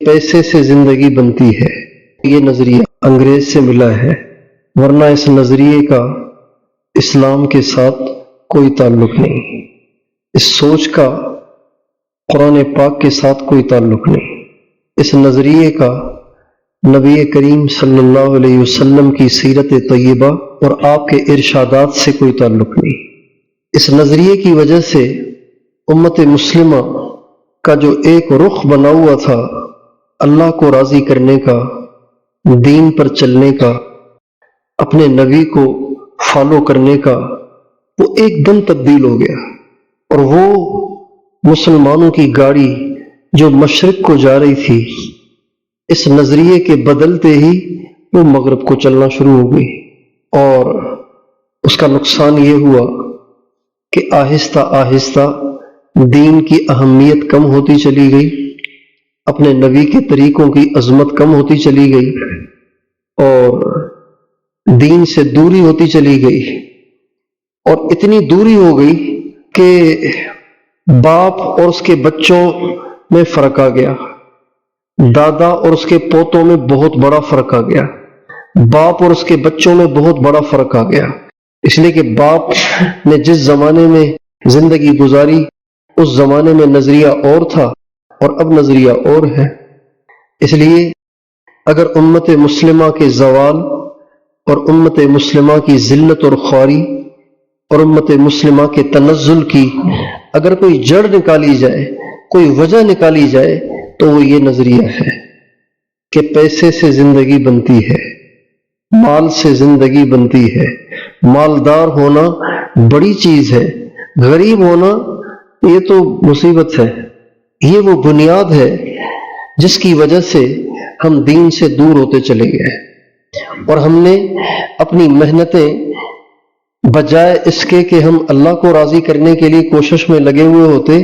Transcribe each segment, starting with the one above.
پیسے سے زندگی بنتی ہے، یہ نظریہ انگریز سے ملا ہے، ورنہ اس نظریے کا اسلام کے ساتھ کوئی تعلق نہیں، اس سوچ کا قرآن پاک کے ساتھ کوئی تعلق نہیں، اس نظریے کا نبی کریم صلی اللہ علیہ وسلم کی سیرت طیبہ اور آپ کے ارشادات سے کوئی تعلق نہیں۔ اس نظریے کی وجہ سے امت مسلمہ کا جو ایک رخ بنا ہوا تھا اللہ کو راضی کرنے کا، دین پر چلنے کا، اپنے نبی کو فالو کرنے کا، وہ ایک دم تبدیل ہو گیا، اور وہ مسلمانوں کی گاڑی جو مشرق کو جا رہی تھی اس نظریے کے بدلتے ہی وہ مغرب کو چلنا شروع ہو گئی، اور اس کا نقصان یہ ہوا کہ آہستہ آہستہ دین کی اہمیت کم ہوتی چلی گئی، اپنے نبی کے طریقوں کی عظمت کم ہوتی چلی گئی، اور دین سے دوری ہوتی چلی گئی، اور اتنی دوری ہو گئی کہ باپ اور اس کے بچوں میں فرق آ گیا، دادا اور اس کے پوتوں میں بہت بڑا فرق آ گیا، باپ اور اس کے بچوں میں بہت بڑا فرق آ گیا، اس لیے کہ باپ نے جس زمانے میں زندگی گزاری اس زمانے میں نظریہ اور تھا اور اب نظریہ اور ہے۔ اس لیے اگر امت مسلمہ کے زوال اور امت مسلمہ کی ذلت اور خواری اور امت مسلمہ کے تنزل کی اگر کوئی جڑ نکالی جائے، کوئی وجہ نکالی جائے، تو وہ یہ نظریہ ہے کہ پیسے سے زندگی بنتی ہے، مال سے زندگی بنتی ہے، مالدار ہونا بڑی چیز ہے، غریب ہونا یہ تو مصیبت ہے، یہ وہ بنیاد ہے جس کی وجہ سے ہم دین سے دور ہوتے چلے گئے، اور ہم نے اپنی محنتیں بجائے اس کے کہ ہم اللہ کو راضی کرنے کے لیے کوشش میں لگے ہوئے ہوتے،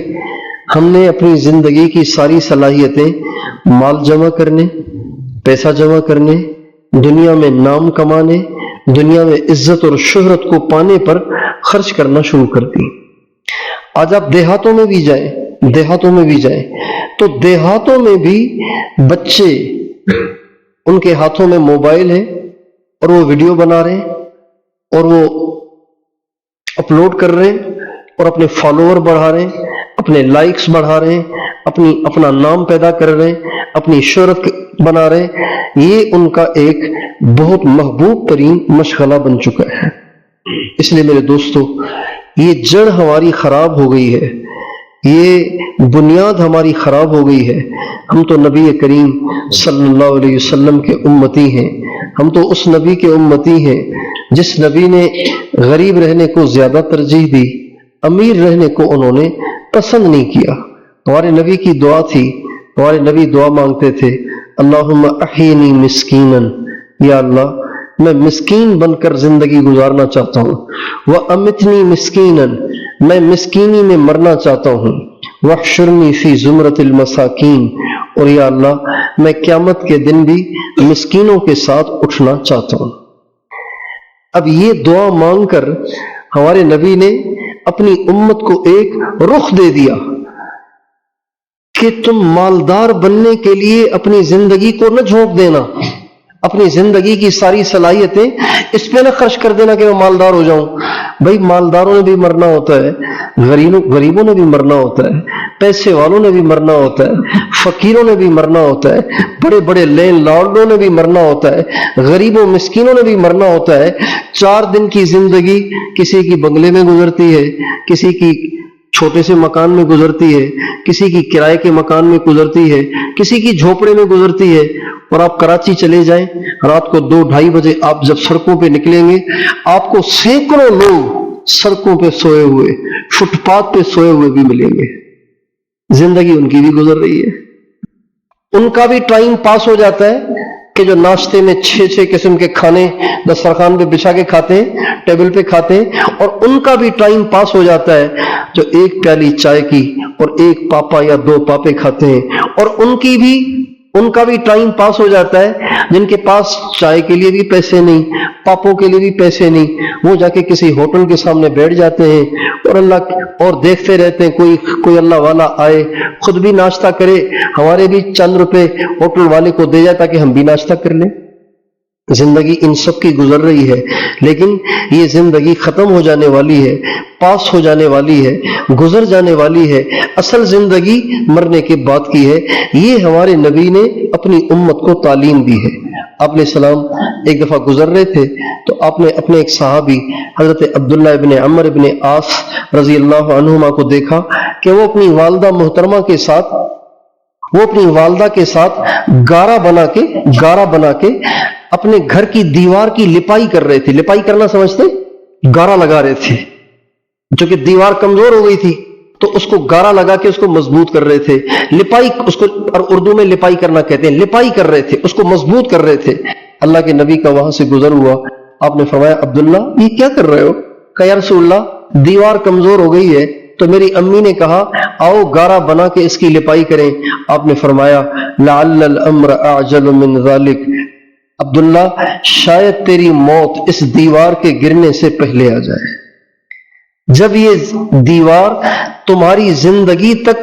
ہم نے اپنی زندگی کی ساری صلاحیتیں مال جمع کرنے، پیسہ جمع کرنے، دنیا میں نام کمانے، دنیا میں عزت اور شہرت کو پانے پر خرچ کرنا شروع کر دی۔ آج آپ دیہاتوں میں بھی جائیں تو دیہاتوں میں بھی بچے ان کے ہاتھوں میں موبائل ہے اور وہ ویڈیو بنا رہے ہیں اور وہ اپلوڈ کر رہے ہیں اور اپنے فالوور بڑھا رہے ہیں، اپنے لائکس بڑھا رہے ہیں، اپنا نام پیدا کر رہے ہیں، اپنی شہرت بنا رہے ہیں۔ یہ ان کا ایک بہت محبوب ترین مشغلہ بن چکا ہے۔ اس لیے میرے دوستو، یہ جڑ ہماری خراب ہو گئی ہے، یہ بنیاد ہماری خراب ہو گئی ہے۔ ہم تو نبی کریم صلی اللہ علیہ وسلم کے امتی ہیں، ہم تو اس نبی کے امتی ہیں جس نبی نے غریب رہنے کو زیادہ ترجیح دی، امیر رہنے کو انہوں نے پسند نہیں کیا۔ ہمارے نبی کی دعا تھی، ہمارے نبی دعا مانگتے تھے، اللہم احینی مسکینا، یا اللہ میں مسکین بن کر زندگی گزارنا چاہتا ہوں، وَأَمِتْنِي مِسْكِينًا، میں مسکینی میں مرنا چاہتا ہوں، وَاحْشُرْنِي فِي زُمْرَةِ الْمَسَاكِينَ، اور یا اللہ میں قیامت کے دن بھی مسکینوں کے ساتھ اٹھنا چاہتا ہوں۔ اب یہ دعا مانگ کر ہمارے نبی نے اپنی امت کو ایک رخ دے دیا کہ تم مالدار بننے کے لیے اپنی زندگی کو نہ جھونک دینا، اپنی زندگی کی ساری صلاحیتیں اس پہ نہ خرچ کر دینا کہ میں مالدار ہو جاؤں۔ بھائی مالداروں نے بھی مرنا ہوتا ہے، غریبوں نے بھی مرنا ہوتا ہے، پیسے والوں نے بھی مرنا ہوتا ہے، فقیروں نے بھی مرنا ہوتا ہے، بڑے بڑے لینڈ لارڈوں نے بھی مرنا ہوتا ہے، غریبوں مسکینوں نے بھی مرنا ہوتا ہے۔ 4 دن کی زندگی کسی کی بنگلے میں گزرتی ہے، کسی کی چھوٹے سے مکان میں گزرتی ہے، کسی کی کرائے کے مکان میں گزرتی ہے، کسی کی جھوپڑے میں گزرتی ہے۔ اور آپ کراچی چلے جائیں، رات کو 2-2:30 بجے آپ جب سڑکوں پہ نکلیں گے، آپ کو سینکڑوں لوگ سڑکوں پہ سوئے ہوئے، فٹ پاتھ پہ سوئے ہوئے بھی ملیں گے۔ زندگی ان کی بھی گزر رہی ہے، ان کا بھی ٹائم پاس ہو جاتا ہے کہ جو ناشتے میں 6 قسم کے کھانے دسترخوان پہ بچھا کے کھاتے ہیں، ٹیبل پہ کھاتے ہیں، اور ان کا بھی ٹائم پاس ہو جاتا ہے جو 1 پیالی چائے کی اور 1 پاپا یا 2 پاپے کھاتے ہیں، اور ان کی بھی ان کا بھی ٹائم پاس ہو جاتا ہے، جن کے پاس چائے کے لیے بھی پیسے نہیں، پاپوں کے لیے بھی پیسے نہیں، وہ جا کے کسی ہوٹل کے سامنے بیٹھ جاتے ہیں اور دیکھتے رہتے ہیں کوئی اللہ والا آئے، خود بھی ناشتہ کرے، ہمارے بھی چند روپے ہوٹل والے کو دے جائے تاکہ ہم بھی ناشتہ کر لیں۔ زندگی ان سب کی گزر رہی ہے، لیکن یہ زندگی ختم ہو جانے والی ہے، پاس ہو جانے والی ہے، گزر جانے والی ہے۔ اصل زندگی مرنے کے بعد کی ہے۔ یہ ہمارے نبی نے اپنی امت کو تعلیم دی ہے۔ آپ علیہ السلام ایک دفعہ گزر رہے تھے تو آپ نے اپنے ایک صحابی حضرت عبداللہ ابن عمر ابن عاص رضی اللہ عنہما کو دیکھا کہ وہ اپنی والدہ محترمہ کے ساتھ گارا بنا کے اپنے گھر کی دیوار کی لپائی کر رہے تھے۔ لپائی کرنا سمجھتے؟ گارا لگا رہے تھے، جو کہ دیوار کمزور ہو گئی تھی تو اس کو گارا لگا کے اس کو مضبوط کر رہے تھے۔ لپائی اس کو، اور اردو میں لپائی کرنا کہتے ہیں، لپائی کر رہے تھے، اس کو مضبوط کر رہے تھے۔ اللہ کے نبی کا وہاں سے گزر ہوا، آپ نے فرمایا عبداللہ یہ کیا کر رہے ہو؟ کہا یا رسول اللہ دیوار کمزور ہو گئی ہے تو میری امی نے کہا آؤ گارا بنا کے اس کی لپائی کریں۔ آپ نے فرمایا لعل الامر اعجل من ذلک، عبداللہ شاید تیری موت اس دیوار کے گرنے سے پہلے آ جائے۔ جب یہ دیوار تمہاری زندگی تک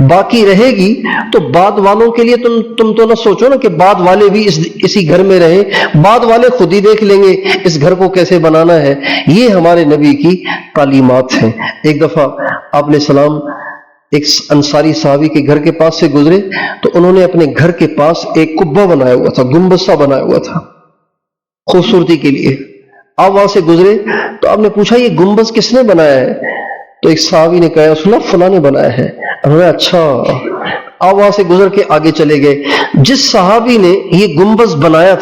باقی رہے گی تو بعد والوں کے لیے تم تو نہ سوچو نا کہ بعد والے بھی اسی گھر میں رہیں، بعد والے خود ہی دیکھ لیں گے اس گھر کو کیسے بنانا ہے۔ یہ ہمارے نبی کی تعلیمات ہیں۔ ایک دفعہ آپ علیہ السلام ایک انصاری صحابی کے گھر کے پاس سے گزرے تو انہوں نے اپنے گھر کے پاس ایک قبہ بنایا ہوا تھا، گنبد سا بنایا ہوا تھا خوبصورتی کے لیے۔ آپ وہاں سے گزرے تو آپ نے پوچھا یہ گنبد کس نے بنایا ہے؟ تو ایک صحابی نے کہا رسول اللہ فلاں نے بنایا ہے۔ انہوں نے اچھا۔ آپ وہاں سے گزر کے آگے چلے گئے۔ جس صحابی نے یہ گنبد بنایا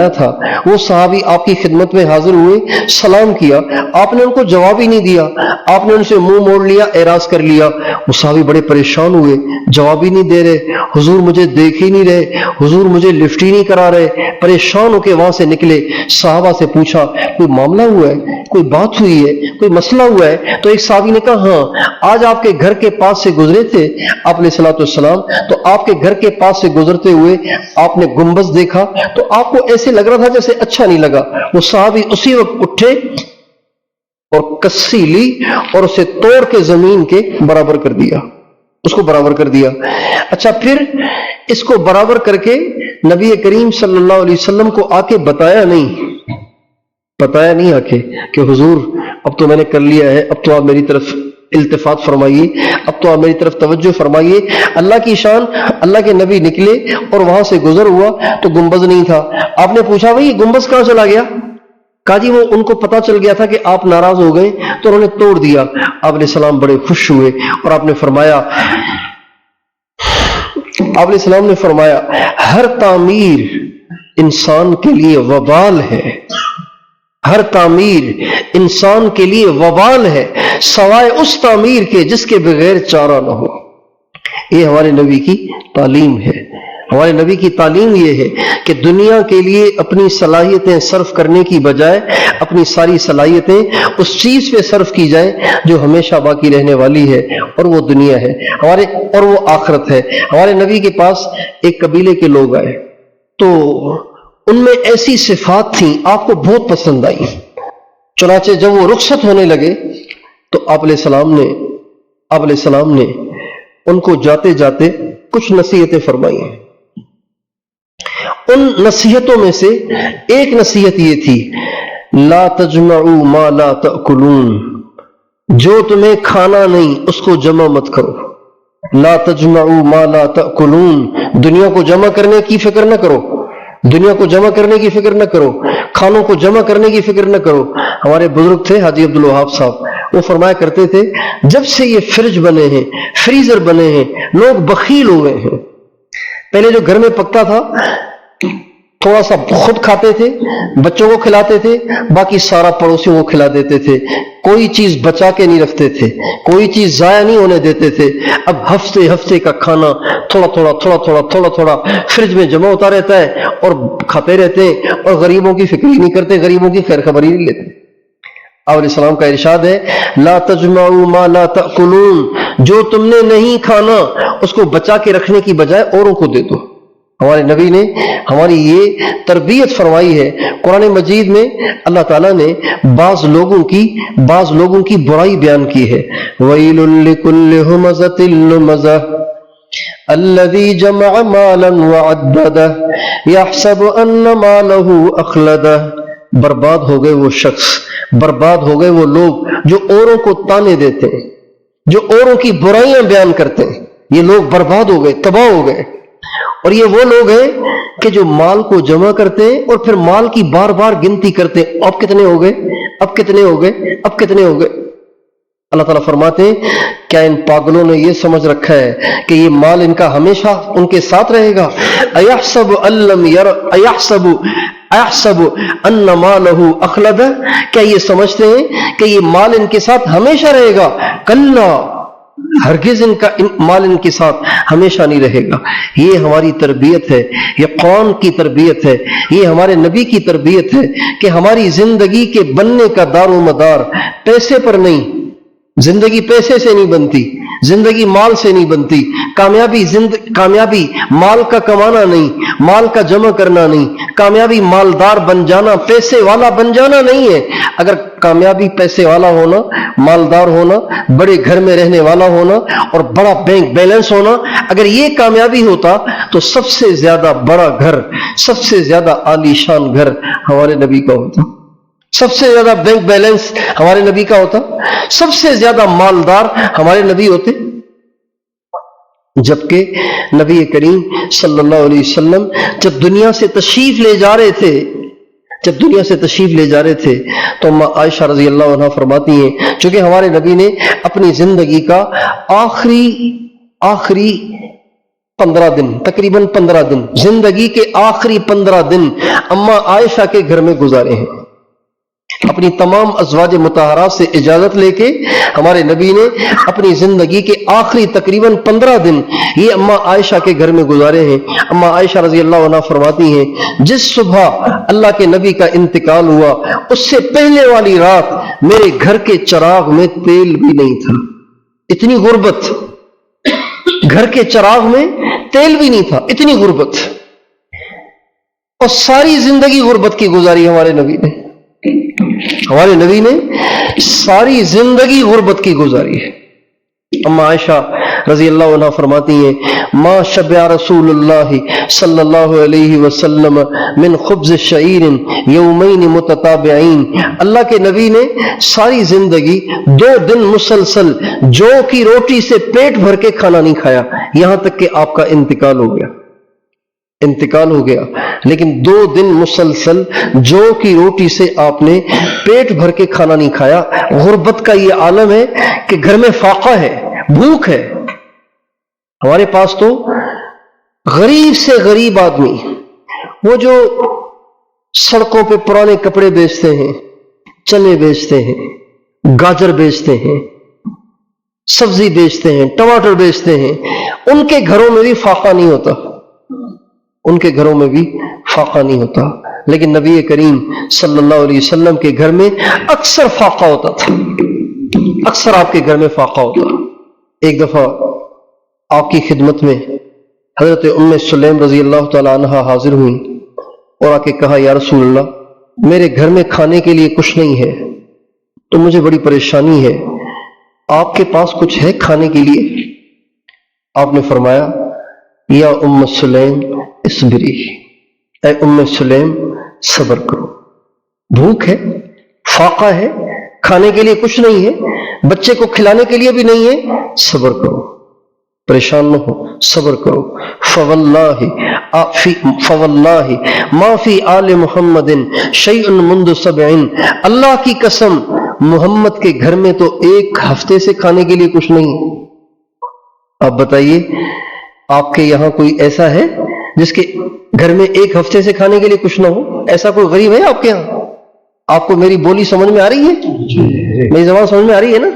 تھا وہ صحابی آپ کی خدمت میں حاضر ہوئے، سلام کیا، آپ نے ان کو جواب ہی نہیں دیا، آپ نے ان سے منہ موڑ لیا، اعراض کر لیا۔ وہ صحابی بڑے پریشان ہوئے، جواب ہی نہیں دے رہے، حضور مجھے دیکھ ہی نہیں رہے، حضور مجھے لفٹ ہی نہیں کرا رہے۔ پریشان ہو کے وہاں سے نکلے، صحابہ سے پوچھا کوئی معاملہ ہوا ہے، کوئی بات ہوئی ہے، کوئی مسئلہ ہوا ہے؟ تو ایک صحابی نے کہا ہاں آج آپ کے گھر کے پاس سے گزرے تھے آپ علیہ الصلوۃ والسلام، تو آپ کے گھر کے پاس سے گزرتے ہوئے آپ نے گنبد دیکھا تو آپ کو ایسے لگ رہا تھا جیسے اچھا نہیں لگا۔ وہ صحابی اسی وقت اٹھے اور کسی لی اور اسے توڑ کے زمین کے برابر کر دیا، اس کو برابر کر دیا۔ اچھا پھر اس کو برابر کر کے نبی کریم صلی اللہ علیہ وسلم کو آ کے بتایا نہیں آ کے کہ حضور اب تو میں نے کر لیا ہے، اب تو آپ میری طرف التفات فرمائیے، اب تو آپ میری طرف توجہ فرمائیے۔ اللہ کی شان، اللہ کے نبی نکلے اور وہاں سے گزر ہوا تو گنبد نہیں تھا۔ آپ نے پوچھا بھائی یہ گنبد کہاں چلا گیا؟ کہا جی وہ ان کو پتا چل گیا تھا کہ آپ ناراض ہو گئے تو انہوں نے توڑ دیا۔ آپ علیہ السلام بڑے خوش ہوئے اور آپ نے فرمایا ہر تعمیر انسان کے لیے وبال ہے، ہر تعمیر انسان کے لیے وبال ہے سوائے اس تعمیر کے جس کے بغیر چارہ نہ ہو۔ یہ ہمارے نبی کی تعلیم ہے۔ ہمارے نبی کی تعلیم یہ ہے کہ دنیا کے لیے اپنی صلاحیتیں صرف کرنے کی بجائے اپنی ساری صلاحیتیں اس چیز پہ صرف کی جائیں جو ہمیشہ باقی رہنے والی ہے، اور وہ دنیا ہے اور وہ آخرت ہے۔ ہمارے نبی کے پاس ایک قبیلے کے لوگ آئے تو ان میں ایسی صفات تھیں آپ کو بہت پسند آئی۔ چنانچہ جب وہ رخصت ہونے لگے تو آپ علیہ السلام نے ان کو جاتے جاتے کچھ نصیحتیں فرمائی ہیں۔ ان نصیحتوں میں سے ایک نصیحت یہ تھی لا تجمعوا ما لا تأکلون، جو تمہیں کھانا نہیں اس کو جمع مت کرو۔ لا تجمعوا ما لا تأکلون، دنیا کو جمع کرنے کی فکر نہ کرو، دنیا کو جمع کرنے کی فکر نہ کرو، کھانوں کو جمع کرنے کی فکر نہ کرو۔ ہمارے بزرگ تھے حاجی عبدالوہاب صاحب، وہ فرمایا کرتے تھے جب سے یہ فریج بنے ہیں، فریزر بنے ہیں، لوگ بخیل ہوئے ہیں۔ پہلے جو گھر میں پکتا تھا تھوڑا سا خود کھاتے تھے، بچوں کو کھلاتے تھے، باقی سارا پڑوسیوں کو کھلا دیتے تھے، کوئی چیز بچا کے نہیں رکھتے تھے، کوئی چیز ضائع نہیں ہونے دیتے تھے۔ اب ہفتے کا کھانا تھوڑا تھوڑا فریج میں جمع ہوتا رہتا ہے اور کھاتے رہتے ہیں اور غریبوں کی فکر ہی نہیں کرتے، غریبوں کی خیر خبر ہی نہیں لیتے۔ آپ علیہ السلام کا ارشاد ہے لا تجمعوا ما لا تأکلون، جو تم نے نہیں کھانا اس کو بچا کے رکھنے کی بجائے اوروں کو دے دو۔ ہمارے نبی نے ہماری یہ تربیت فرمائی ہے۔ قرآن مجید میں اللہ تعالیٰ نے بعض لوگوں کی برائی بیان کی ہے۔ وَيْلٌ لِكُلِّ هُمَزَةٍ لُمَزَةٍ الَّذِي جَمَعَ مَالًا وَعَدَّدَهُ يَحْسَبُ أَنَّ مَالَهُ أَخْلَدَهُ، برباد ہو گئے وہ شخص، برباد ہو گئے وہ لوگ جو اوروں کو تانے دیتے ہیں، جو اوروں کی برائیاں بیان کرتے ہیں۔ یہ لوگ برباد ہو گئے، تباہ ہو گئے۔ اور یہ وہ لوگ ہیں کہ جو مال کو جمع کرتے ہیں اور پھر مال کی بار بار گنتی کرتے ہیں، اب کتنے ہو گئے، اب کتنے ہو گئے، اب کتنے ہو گئے۔ اللہ تعالیٰ فرماتے ہیں کیا ان پاگلوں نے یہ سمجھ رکھا ہے کہ یہ مال ان کا ہمیشہ ان کے ساتھ رہے گا؟ اَيَحْسَبُ أَنَّ مَالَهُ أَخْلَدَهُ، کیا یہ سمجھتے ہیں کہ یہ مال ان کے ساتھ ہمیشہ رہے گا؟ کلا، ہرگز ان کا مال ان کے ساتھ ہمیشہ نہیں رہے گا۔ یہ ہماری تربیت ہے، یہ قوم کی تربیت ہے، یہ ہمارے نبی کی تربیت ہے کہ ہماری زندگی کے بننے کا دار و مدار پیسے پر نہیں، زندگی پیسے سے نہیں بنتی، زندگی مال سے نہیں بنتی، کامیابی مال کا کمانا نہیں، مال کا جمع کرنا نہیں، کامیابی مالدار بن جانا، پیسے والا بن جانا نہیں ہے۔ اگر کامیابی پیسے والا ہونا، مالدار ہونا، بڑے گھر میں رہنے والا ہونا اور بڑا بینک بیلنس ہونا، اگر یہ کامیابی ہوتا تو سب سے زیادہ بڑا گھر، سب سے زیادہ عالی شان گھر ہمارے نبی کا ہوتا، سب سے زیادہ بینک بیلنس ہمارے نبی کا ہوتا، سب سے زیادہ مالدار ہمارے نبی ہوتے۔ جبکہ نبی کریم صلی اللہ علیہ وسلم جب دنیا سے تشریف لے جا رہے تھے تو اما عائشہ رضی اللہ عنہ فرماتی ہیں، چونکہ ہمارے نبی نے اپنی زندگی کا آخری 15 دن، تقریباً 15 دن، زندگی کے آخری 15 دن اما عائشہ کے گھر میں گزارے ہیں۔ اپنی تمام ازواج مطہرات سے اجازت لے کے ہمارے نبی نے اپنی زندگی کے آخری تقریباً 15 دن یہ اما عائشہ کے گھر میں گزارے ہیں۔ اما عائشہ رضی اللہ عنہ فرماتی ہیں جس صبح اللہ کے نبی کا انتقال ہوا اس سے پہلے والی رات میرے گھر کے چراغ میں تیل بھی نہیں تھا۔ اتنی غربت، گھر کے چراغ میں تیل بھی نہیں تھا، اتنی غربت، اور ساری زندگی غربت کی گزاری ہمارے نبی نے۔ ہمارے نبی نے ساری زندگی غربت کی گزاری ہے۔ اما عائشہ رضی اللہ عنہ فرماتی ہیں ما شبع رسول اللہ صلی اللہ علیہ وسلم من خبز شعیر یومین متتابعین، اللہ کے نبی نے ساری زندگی 2 دن مسلسل جو کی روٹی سے پیٹ بھر کے کھانا نہیں کھایا، یہاں تک کہ آپ کا انتقال ہو گیا، لیکن 2 دن مسلسل جو کی روٹی سے آپ نے پیٹ بھر کے کھانا نہیں کھایا۔ غربت کا یہ عالم ہے کہ گھر میں فاقہ ہے، بھوک ہے۔ ہمارے پاس تو غریب سے غریب آدمی، وہ جو سڑکوں پہ پرانے کپڑے بیچتے ہیں، چنے بیچتے ہیں، گاجر بیچتے ہیں، سبزی بیچتے ہیں، ٹماٹر بیچتے ہیں، ان کے گھروں میں بھی فاقہ نہیں ہوتا، لیکن نبی کریم صلی اللہ علیہ وسلم کے گھر میں اکثر فاقہ ہوتا تھا، اکثر آپ کے گھر میں فاقہ ہوتا۔ ایک دفعہ آپ کی خدمت میں حضرت ام سلیم رضی اللہ تعالی عنہ حاضر ہوئی اور آ کے کہا یا رسول اللہ میرے گھر میں کھانے کے لیے کچھ نہیں ہے تو مجھے بڑی پریشانی ہے، آپ کے پاس کچھ ہے کھانے کے لیے؟ آپ نے فرمایا یا ام سلیم اصبری، اے ام سلیم صبر کرو، بھوک ہے، فاقہ ہے، کھانے کے لیے کچھ نہیں ہے، بچے کو کھلانے کے لیے بھی نہیں ہے، صبر کرو، پریشان نہ ہو، صبر کرو۔ فواللہ ما فی آل محمد شیء منذ 7، اللہ کی قسم محمد کے گھر میں تو 1 ہفتے سے کھانے کے لیے کچھ نہیں۔ آپ بتائیے آپ کے یہاں کوئی ایسا ہے جس کے گھر میں 1 ہفتے سے کھانے کے لیے کچھ نہ ہو؟ ایسا کوئی غریب ہے آپ کے یہاں؟ آپ کو میری بولی سمجھ میں آ رہی ہے؟ میری زبان سمجھ میں آ رہی ہے نا؟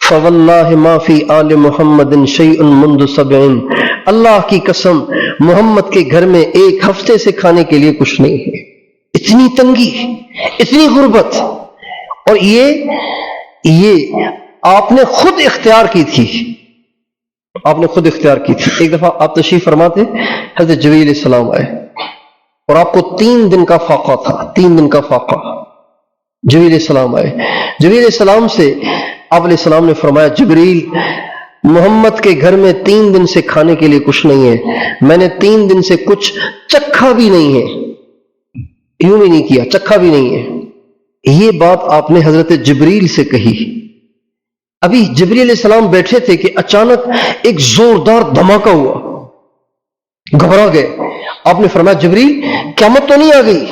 فواللہ ما فی آل محمد شیء منذ 7، اللہ کی قسم محمد کے گھر میں 1 ہفتے سے کھانے کے لیے کچھ نہیں ہے۔ اتنی تنگی، اتنی غربت، اور یہ آپ نے خود اختیار کی تھی، آپ نے خود اختیار کی تھی۔ ایک دفعہ آپ تشریف فرما تھے، حضرت جبریل علیہ السلام آئے اور آپ کو 3 دن کا فاقہ تھا، 3 دن کا فاقہ۔ جبریل علیہ السلام آئے، جبریل علیہ السلام سے آپ علیہ السلام نے فرمایا، جبریل محمد کے گھر میں 3 دن سے کھانے کے لیے کچھ نہیں ہے، میں نے 3 دن سے کچھ چکھا بھی نہیں ہے، یوں بھی نہیں کیا، چکھا بھی نہیں ہے۔ یہ بات آپ نے حضرت جبریل سے کہی۔ ابھی جبریل علیہ السلام بیٹھے تھے کہ اچانک ایک زوردار دھماکہ ہوا، گھبرا گئے۔ آپ نے فرمایا، جبریل قیامت تو نہیں آ گئی؟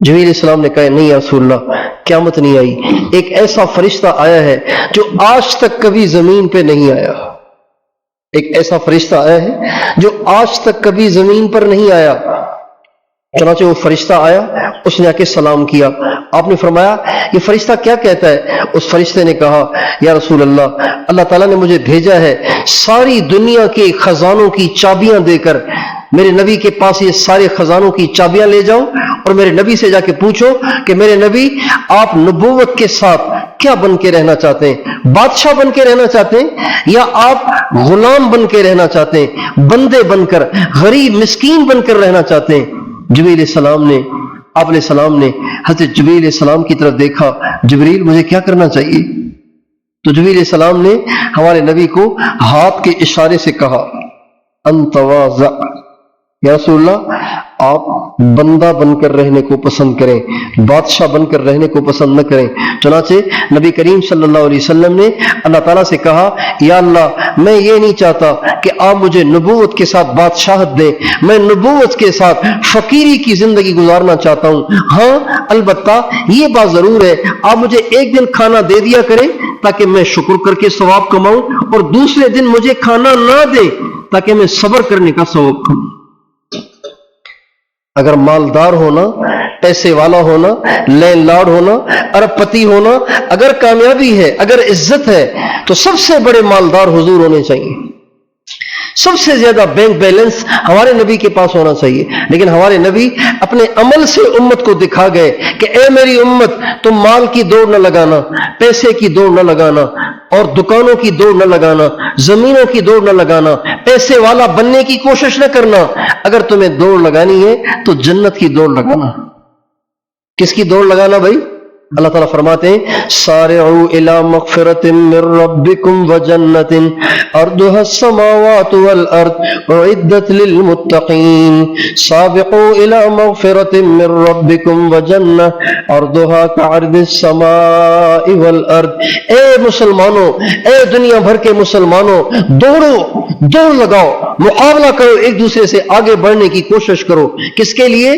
جبریل علیہ السلام نے کہا، نہیں یا رسول اللہ، قیامت نہیں آئی، ایک ایسا فرشتہ آیا ہے جو آج تک کبھی زمین پہ نہیں آیا، ایک ایسا فرشتہ آیا ہے جو آج تک کبھی زمین پر نہیں آیا۔ چنانچہ وہ فرشتہ آیا، اس نے آ کے سلام کیا۔ آپ نے فرمایا، یہ فرشتہ کیا کہتا ہے؟ اس فرشتے نے کہا، یا رسول اللہ، اللہ تعالیٰ نے مجھے بھیجا ہے ساری دنیا کے خزانوں کی چابیاں دے کر، میرے نبی کے پاس یہ سارے خزانوں کی چابیاں لے جاؤ اور میرے نبی سے جا کے پوچھو کہ میرے نبی، آپ نبوت کے ساتھ کیا بن کے رہنا چاہتے ہیں؟ بادشاہ بن کے رہنا چاہتے ہیں یا آپ غلام بن کے رہنا چاہتے ہیں، بندے بن کر، غریب مسکین بن کر رہنا چاہتے ہیں؟ جبریل علیہ السلام نے، آپ علیہ السلام نے حضرت جبریل علیہ السلام کی طرف دیکھا، جبریل مجھے کیا کرنا چاہیے؟ تو جبریل علیہ السلام نے ہمارے نبی کو ہاتھ کے اشارے سے کہا، ان تواضع، یا رسول اللہ، آپ بندہ بن کر رہنے کو پسند کریں، بادشاہ بن کر رہنے کو پسند نہ کریں۔ چنانچہ نبی کریم صلی اللہ علیہ وسلم نے اللہ تعالیٰ سے کہا، یا اللہ، میں یہ نہیں چاہتا کہ آپ مجھے نبوت کے ساتھ بادشاہت دیں، میں نبوت کے ساتھ فقیری کی زندگی گزارنا چاہتا ہوں۔ ہاں البتہ یہ بات ضرور ہے، آپ مجھے ایک دن کھانا دے دیا کریں تاکہ میں شکر کر کے ثواب کماؤں، اور دوسرے دن مجھے کھانا نہ دیں تاکہ میں صبر کرنے کا ثواب کماؤں۔ اگر مالدار ہونا، پیسے والا ہونا، لین لاڈ ہونا، ارب پتی ہونا اگر کامیابی ہے، اگر عزت ہے، تو سب سے بڑے مالدار حضور ہونے چاہیے، سب سے زیادہ بینک بیلنس ہمارے نبی کے پاس ہونا چاہیے۔ لیکن ہمارے نبی اپنے عمل سے امت کو دکھا گئے کہ اے میری امت، تم مال کی دوڑ نہ لگانا، پیسے کی دوڑ نہ لگانا، اور دکانوں کی دوڑ نہ لگانا، زمینوں کی دوڑ نہ لگانا، پیسے والا بننے کی کوشش نہ کرنا۔ اگر تمہیں دوڑ لگانی ہے تو جنت کی دوڑ لگانا۔ کس کی دوڑ لگانا بھائی؟ اللہ تعالیٰ فرماتے ہیں، سارعوا الی مغفرۃ من ربکم وجنۃ عرضها السماوات والارض اعدت للمتقین، سابقوا الی مغفرۃ من ربکم وجنۃ عرضها كعرض السماء والارض۔ اے مسلمانوں، اے دنیا بھر کے مسلمانوں، دوڑو، دوڑ لگاؤ، مقابلہ کرو، ایک دوسرے سے آگے بڑھنے کی کوشش کرو۔ کس کے لیے؟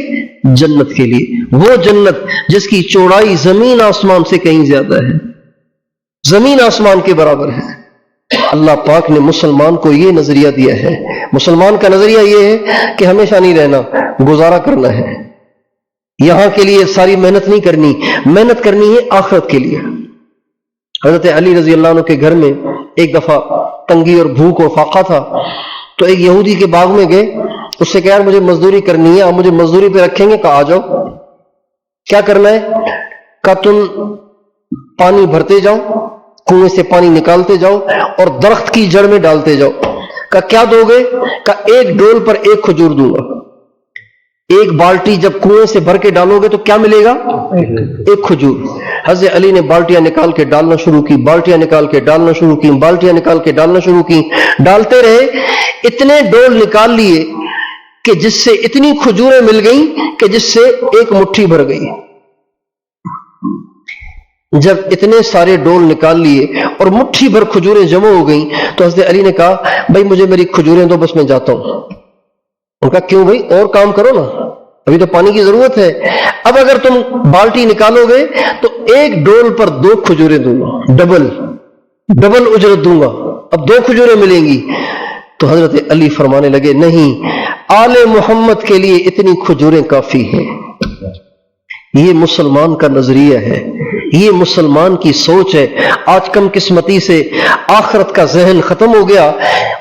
جنت کے لیے، وہ جنت جس کی چوڑائی زمین آسمان سے کہیں زیادہ ہے، زمین آسمان کے برابر ہے۔ اللہ پاک نے مسلمان کو یہ نظریہ دیا ہے، مسلمان کا نظریہ یہ ہے کہ ہمیشہ نہیں رہنا، گزارا کرنا ہے، یہاں کے لیے ساری محنت نہیں کرنی، محنت کرنی ہے آخرت کے لیے۔ حضرت علی رضی اللہ عنہ کے گھر میں ایک دفعہ تنگی اور بھوک اور فاقہ تھا، تو ایک یہودی کے باغ میں گئے، اس سے کہا، یار مجھے مزدوری کرنی ہے، آپ مجھے مزدوری پہ رکھیں گے؟ کہا آ جاؤ۔ کیا کرنا ہے؟ کہا تم پانی بھرتے جاؤ، کنویں سے پانی نکالتے جاؤ اور درخت کی جڑ میں ڈالتے جاؤ۔ کہا کیا دو گے؟ کہا ایک ڈول پر ایک کھجور دوں گا۔ ایک بالٹی جب کنویں سے بھر کے ڈالو گے تو کیا ملے گا؟ ایک کھجور۔ حضرت علی نے بالٹیاں نکال کے ڈالنا شروع کی، بالٹیاں نکال کے ڈالنا شروع کی، بالٹیاں نکال کے ڈالنا شروع کی، ڈالتے رہے، اتنے ڈول نکال لیے کہ جس سے اتنی کھجوریں مل گئیں کہ جس سے ایک مٹھی بھر گئی۔ جب اتنے سارے ڈول نکال لیے اور مٹھی بھر کھجوریں جمع ہو گئیں تو حضرت علی نے کہا، بھائی مجھے میری کھجوریں دو، بس میں جاتا ہوں۔ ان کا کیوں بھائی، اور کام کرو نا، ابھی تو پانی کی ضرورت ہے۔ اب اگر تم بالٹی نکالو گے تو ایک ڈول پر 2 کھجوریں دوں گا، ڈبل اجرت دوں گا، اب 2 کھجوریں ملیں گی۔ تو حضرت علی فرمانے لگے، نہیں، آل محمد کے لیے اتنی کھجوریں کافی ہیں۔ یہ مسلمان کا نظریہ ہے، یہ مسلمان کی سوچ ہے۔ آج کم قسمتی سے آخرت کا ذہن ختم ہو گیا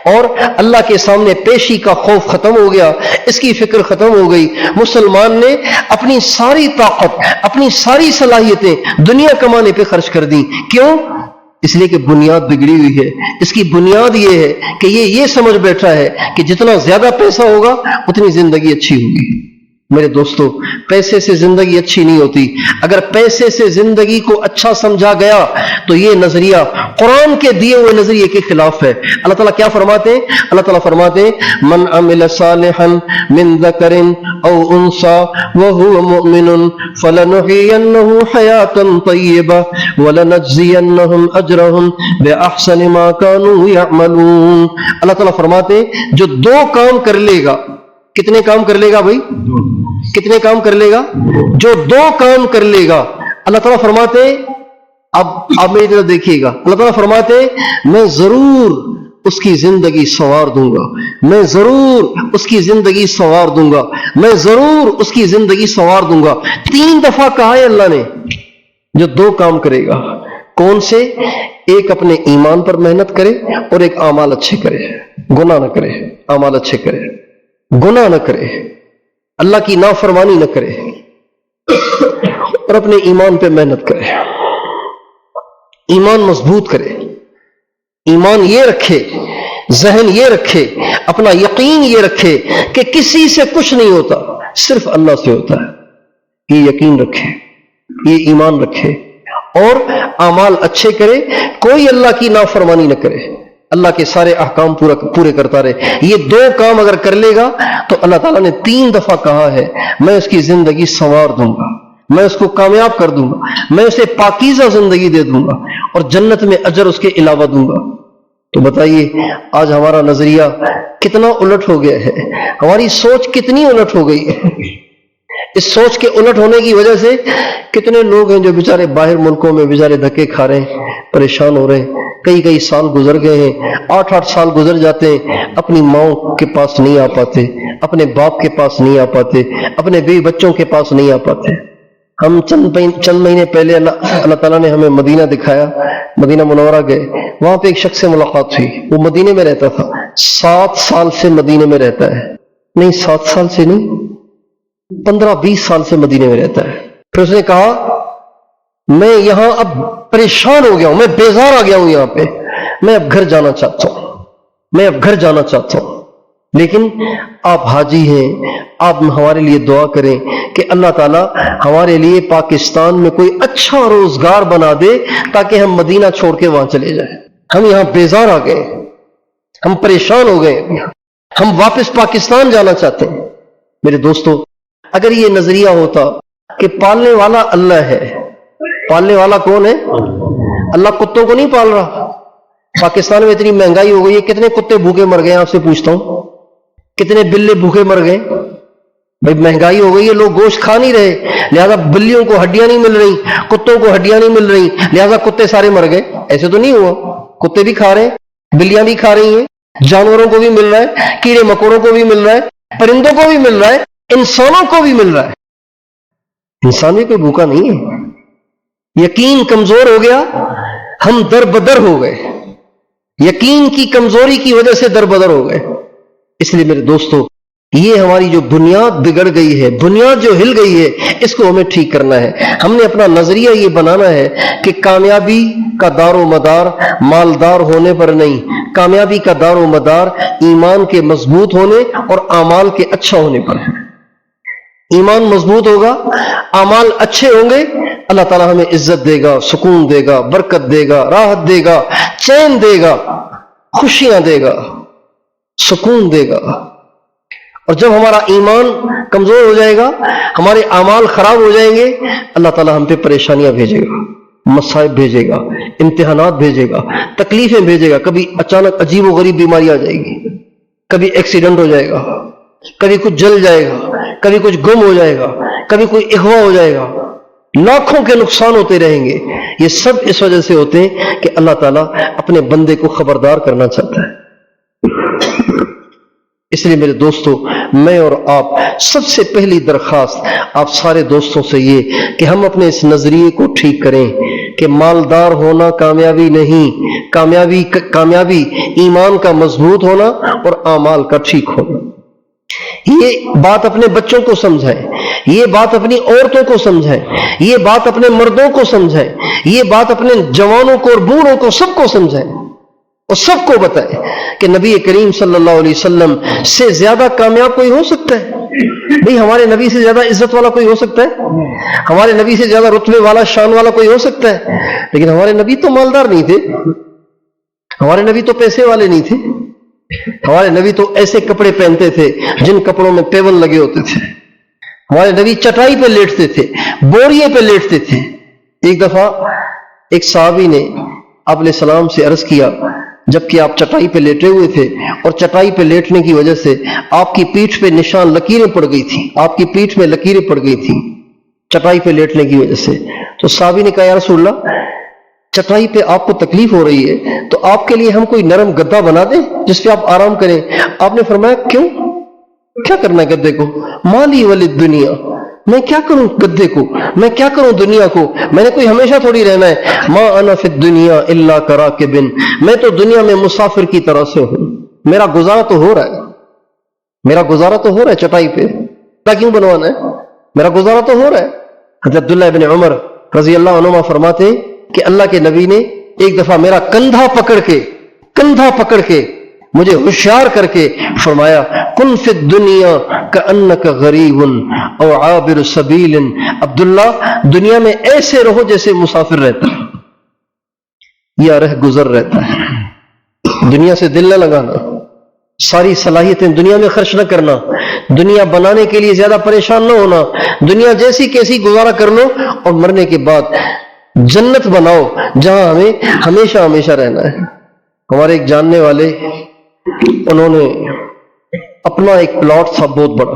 اور اللہ کے سامنے پیشی کا خوف ختم ہو گیا, اس کی فکر ختم ہو گئی. مسلمان نے اپنی ساری طاقت, اپنی ساری صلاحیتیں دنیا کمانے پہ خرچ کر دیں. کیوں؟ اس لیے کہ بنیاد بگڑی ہوئی ہے. اس کی بنیاد یہ ہے کہ یہ سمجھ بیٹھا ہے کہ جتنا زیادہ پیسہ ہوگا اتنی زندگی اچھی ہوگی. میرے دوستو, پیسے سے زندگی اچھی نہیں ہوتی. اگر پیسے سے زندگی کو اچھا سمجھا گیا تو یہ نظریہ قرآن کے دیے ہوئے نظریے کے خلاف ہے. اللہ تعالیٰ کیا فرماتے ہیں؟ اللہ تعالیٰ فرماتے ہیں من عمل صالحا من ذکر او انثى وهو مؤمن فلنحيينه حياة طیبة ولنجزینهم اجرهم باحسن ما كانوا يعملون. اللہ تعالیٰ فرماتے ہیں جو دو کام کر لے گا. کتنے کام کر لے گا بھائی؟ کتنے کام کر لے گا؟ جو دو کام کر لے گا. اللہ تعالیٰ فرماتے ہیں, اب آپ میری طرف دیکھیے گا, اللہ تعالیٰ فرماتے ہیں میں ضرور اس کی زندگی سنوار دوں گا, میں ضرور اس کی زندگی سنوار دوں گا, میں ضرور اس کی زندگی سنوار دوں گا. 3 دفعہ کہا ہے اللہ نے جو دو کام کرے گا. کون سے؟ ایک اپنے ایمان پر محنت کرے اور ایک اعمال اچھے کرے, گناہ نہ کرے, اعمال اچھے کرے, گناہ نہ کرے, اللہ کی نافرمانی نہ کرے اور اپنے ایمان پہ محنت کرے, ایمان مضبوط کرے, ایمان یہ رکھے, ذہن یہ رکھے, اپنا یقین یہ رکھے کہ کسی سے کچھ نہیں ہوتا, صرف اللہ سے ہوتا ہے. یہ یقین رکھے, یہ ایمان رکھے اور اعمال اچھے کرے, کوئی اللہ کی نافرمانی نہ کرے, اللہ کے سارے احکام پورے کرتا رہے. یہ دو کام اگر کر لے گا تو اللہ تعالیٰ نے 3 دفعہ کہا ہے میں اس کی زندگی سنوار دوں گا, میں اس کو کامیاب کر دوں گا, میں اسے پاکیزہ زندگی دے دوں گا اور جنت میں اجر اس کے علاوہ دوں گا. تو بتائیے آج ہمارا نظریہ کتنا الٹ ہو گیا ہے, ہماری سوچ کتنی الٹ ہو گئی ہے. اس سوچ کے الٹ ہونے کی وجہ سے کتنے لوگ ہیں جو بیچارے باہر ملکوں میں بیچارے دھکے کھا رہے ہیں, پریشان ہو رہے ہیں. کئی سال گزر گئے ہیں, 8 سال گزر جاتے ہیں, اپنی ماں کے پاس نہیں آ پاتے, اپنے باپ کے پاس نہیں آ پاتے, اپنے بیوی بچوں کے پاس نہیں آ پاتے. ہم چند مہینے پہلے اللہ تعالیٰ نے ہمیں مدینہ دکھایا, مدینہ منورہ گئے, وہاں پہ ایک شخص سے ملاقات ہوئی. وہ مدینے میں رہتا تھا, 7 سال سے مدینے میں رہتا ہے, نہیں 7 سال سے نہیں, 15-20 سال سے مدینے میں رہتا ہے. پھر اس نے کہا میں یہاں اب پریشان ہو گیا ہوں, میں بیزار آ گیا ہوں یہاں پہ, میں اب گھر جانا چاہتا ہوں, میں اب گھر جانا چاہتا ہوں. لیکن آپ حاجی ہیں, آپ ہمارے لیے دعا کریں کہ اللہ تعالیٰ ہمارے لیے پاکستان میں کوئی اچھا روزگار بنا دے تاکہ ہم مدینہ چھوڑ کے وہاں چلے جائیں. ہم یہاں بیزار آ گئے, ہم پریشان ہو گئے, ہم واپس پاکستان جانا چاہتے ہیں. میرے دوستو, اگر یہ نظریہ ہوتا کہ پالنے والا اللہ ہے, پالنے والا کون ہے؟ اللہ کتوں کو نہیں پال رہا. پاکستان میں اتنی مہنگائی ہو گئی ہے, کتنے کتے بھوکے مر گئے, آپ سے پوچھتا ہوں, کتنے بلے بھوکے مر گئے؟ بھائی مہنگائی ہو گئی ہے, لوگ گوشت کھا نہیں رہے, لہذا بلیوں کو ہڈیاں نہیں مل رہی, کتوں کو ہڈیاں نہیں مل رہی, لہذا کتے سارے مر گئے. ایسے تو نہیں ہوا, کتے بھی کھا رہے ہیں, بلیاں بھی کھا رہی ہیں, جانوروں کو بھی مل رہا ہے, کیڑے مکوڑوں کو بھی مل رہا ہے, پرندوں کو بھی مل رہا ہے, انسانوں کو بھی مل رہا ہے. انسان بھی کوئی بھوکا نہیں ہے. یقین کمزور ہو گیا, ہم در بدر ہو گئے, یقین کی کمزوری کی وجہ سے در بدر ہو گئے. اس لیے میرے دوستو, یہ ہماری جو بنیاد بگڑ گئی ہے, بنیاد جو ہل گئی ہے, اس کو ہمیں ٹھیک کرنا ہے. ہم نے اپنا نظریہ یہ بنانا ہے کہ کامیابی کا دار و مدار مالدار ہونے پر نہیں, کامیابی کا دار و مدار ایمان کے مضبوط ہونے اور اعمال کے اچھا ہونے پر ہے. ایمان مضبوط ہوگا, اعمال اچھے ہوں گے, اللہ تعالیٰ ہمیں عزت دے گا, سکون دے گا, برکت دے گا, راحت دے گا, چین دے گا, خوشیاں دے گا, سکون دے گا. اور جب ہمارا ایمان کمزور ہو جائے گا, ہمارے اعمال خراب ہو جائیں گے, اللہ تعالیٰ ہم پہ پریشانیاں بھیجے گا, مصائب بھیجے گا, امتحانات بھیجے گا, تکلیفیں بھیجے گا. کبھی اچانک عجیب و غریب بیماری آ جائے گی, کبھی ایکسیڈنٹ ہو جائے گا, کبھی کچھ جل جائے گا, کبھی کچھ گم ہو جائے گا, کبھی کوئی اغوا ہو جائے گا, لاکھوں کے نقصان ہوتے رہیں گے. یہ سب اس وجہ سے ہوتے ہیں کہ اللہ تعالیٰ اپنے بندے کو خبردار کرنا چاہتا ہے. اس لیے میرے دوستو, میں اور آپ سب سے پہلی درخواست آپ سارے دوستوں سے یہ کہ ہم اپنے اس نظریے کو ٹھیک کریں کہ مالدار ہونا کامیابی نہیں، کامیابی ایمان کا مضبوط ہونا اور اعمال کا ٹھیک ہونا۔ یہ بات اپنے بچوں کو سمجھائیں، یہ بات اپنی عورتوں کو سمجھائیں، یہ بات اپنے مردوں کو سمجھائیں، یہ بات اپنے جوانوں کو اور بوڑھوں کو سب کو سمجھائیں اور سب کو بتائیں کہ نبی کریم صلی اللہ علیہ وسلم سے زیادہ کامیاب کوئی ہو سکتا ہے؟ بھئی ہمارے نبی سے زیادہ عزت والا کوئی ہو سکتا ہے؟ ہمارے نبی سے زیادہ رتبے والا، شان والا کوئی ہو سکتا ہے؟ لیکن ہمارے نبی تو مالدار نہیں تھے، ہمارے نبی تو پیسے والے نہیں تھے، ہمارے نبی تو ایسے کپڑے پہنتے تھے جن کپڑوں میں پیول لگے ہوتے تھے، ہمارے نبی چٹائی پہ لیٹتے تھے، بوریے پہ لیٹتے تھے۔ ایک دفعہ ایک صحابی نے آپ علیہ السلام سے عرض کیا، جبکہ آپ چٹائی پہ لیٹے ہوئے تھے اور چٹائی پہ لیٹنے کی وجہ سے آپ کی پیٹھ پہ نشان، لکیریں پڑ گئی تھی، آپ کی پیٹھ میں لکیریں پڑ گئی تھی چٹائی پہ لیٹنے کی وجہ سے۔ تو صحابی نے کہا یا رسول اللہ، چٹائی پہ آپ کو تکلیف ہو رہی ہے تو آپ کے لیے ہم کوئی نرم گدا بنا دیں جس پہ آپ آرام کریں۔ آپ نے فرمایا کیوں، کیا کرنا ہے گدے کو؟ مالی ولد دنیا، میں کیا کروں گدے کو، میں کیا کروں دنیا کو، میں نے کوئی ہمیشہ تھوڑی رہنا ہے۔ ما انا فی الدنیا الا کراکب، میں تو دنیا میں مسافر کی طرح سے ہوں، میرا گزارا تو ہو رہا ہے، میرا گزارا تو ہو رہا ہے چٹائی پہ، کیوں بنوانا ہے؟ میرا گزارا تو ہو رہا ہے۔ حضرت عبداللہ ابن عمر رضی اللہ عنہما فرماتے ہیں کہ اللہ کے نبی نے ایک دفعہ میرا کندھا پکڑ کے مجھے ہوشیار کر کے فرمایا، کن فی الدنیا کأنک غریب او عابر سبیل، عبداللہ دنیا میں ایسے رہو جیسے مسافر رہتا ہے یا رہ گزر رہتا ہے۔ دنیا سے دل نہ لگانا، ساری صلاحیتیں دنیا میں خرچ نہ کرنا، دنیا بنانے کے لیے زیادہ پریشان نہ ہونا، دنیا جیسی کیسی گزارا کر لو اور مرنے کے بعد جنت بناؤ جہاں ہمیں ہمیشہ ہمیشہ رہنا ہے۔ ہمارے ایک جاننے والے، انہوں نے اپنا ایک پلاٹ تھا بہت بڑا،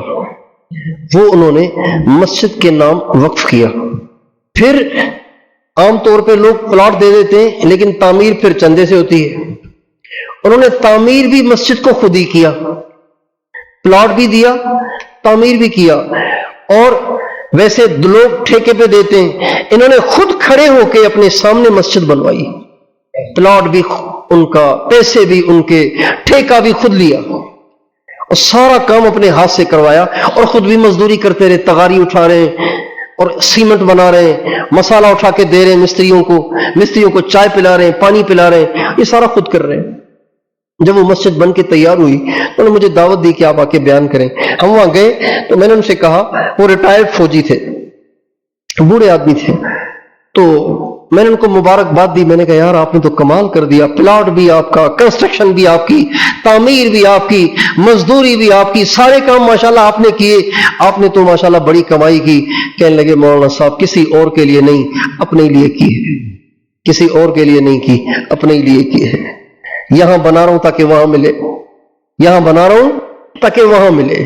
وہ انہوں نے مسجد کے نام وقف کیا۔ پھر عام طور پہ لوگ پلاٹ دے دیتے ہیں لیکن تعمیر پھر چندے سے ہوتی ہے، انہوں نے تعمیر بھی مسجد کو خود ہی کیا، پلاٹ بھی دیا، تعمیر بھی کیا۔ اور ویسے لوگ ٹھیکے پہ دیتے ہیں، انہوں نے خود کھڑے ہو کے اپنے سامنے مسجد بنوائی، پلاٹ بھی ان کا، پیسے بھی ان کے، ٹھیکہ بھی خود لیا اور سارا کام اپنے ہاتھ سے کروایا، اور خود بھی مزدوری کرتے رہے، تغاری اٹھا رہے ہیں اور سیمنٹ بنا رہے ہیں، مسالہ اٹھا کے دے رہے ہیں مستریوں کو چائے پلا رہے ہیں، پانی پلا رہے ہیں، یہ سارا خود کر رہے ہیں۔ جب وہ مسجد بن کے تیار ہوئی تو انہوں نے مجھے دعوت دی کہ آپ آ کے بیان کریں۔ ہم وہاں گئے تو میں نے ان سے کہا، وہ ریٹائرڈ فوجی تھے، بوڑھے آدمی تھے، تو میں نے ان کو مبارکباد دی۔ میں نے کہا یار آپ نے تو کمال کر دیا، پلاٹ بھی آپ کا، کنسٹرکشن بھی آپ کی، تعمیر بھی آپ کی، مزدوری بھی آپ کی، سارے کام ماشاءاللہ آپ نے کیے، آپ نے تو ماشاءاللہ بڑی کمائی کی۔ کہنے لگے مولانا صاحب کسی اور کے لیے نہیں، اپنے لیے کی ہے، کسی اور کے لیے نہیں کی، اپنے لیے کی ہے۔ یہاں بنا رہا ہوں تاکہ وہاں ملے، یہاں بنا رہا ہوں تاکہ وہاں ملے۔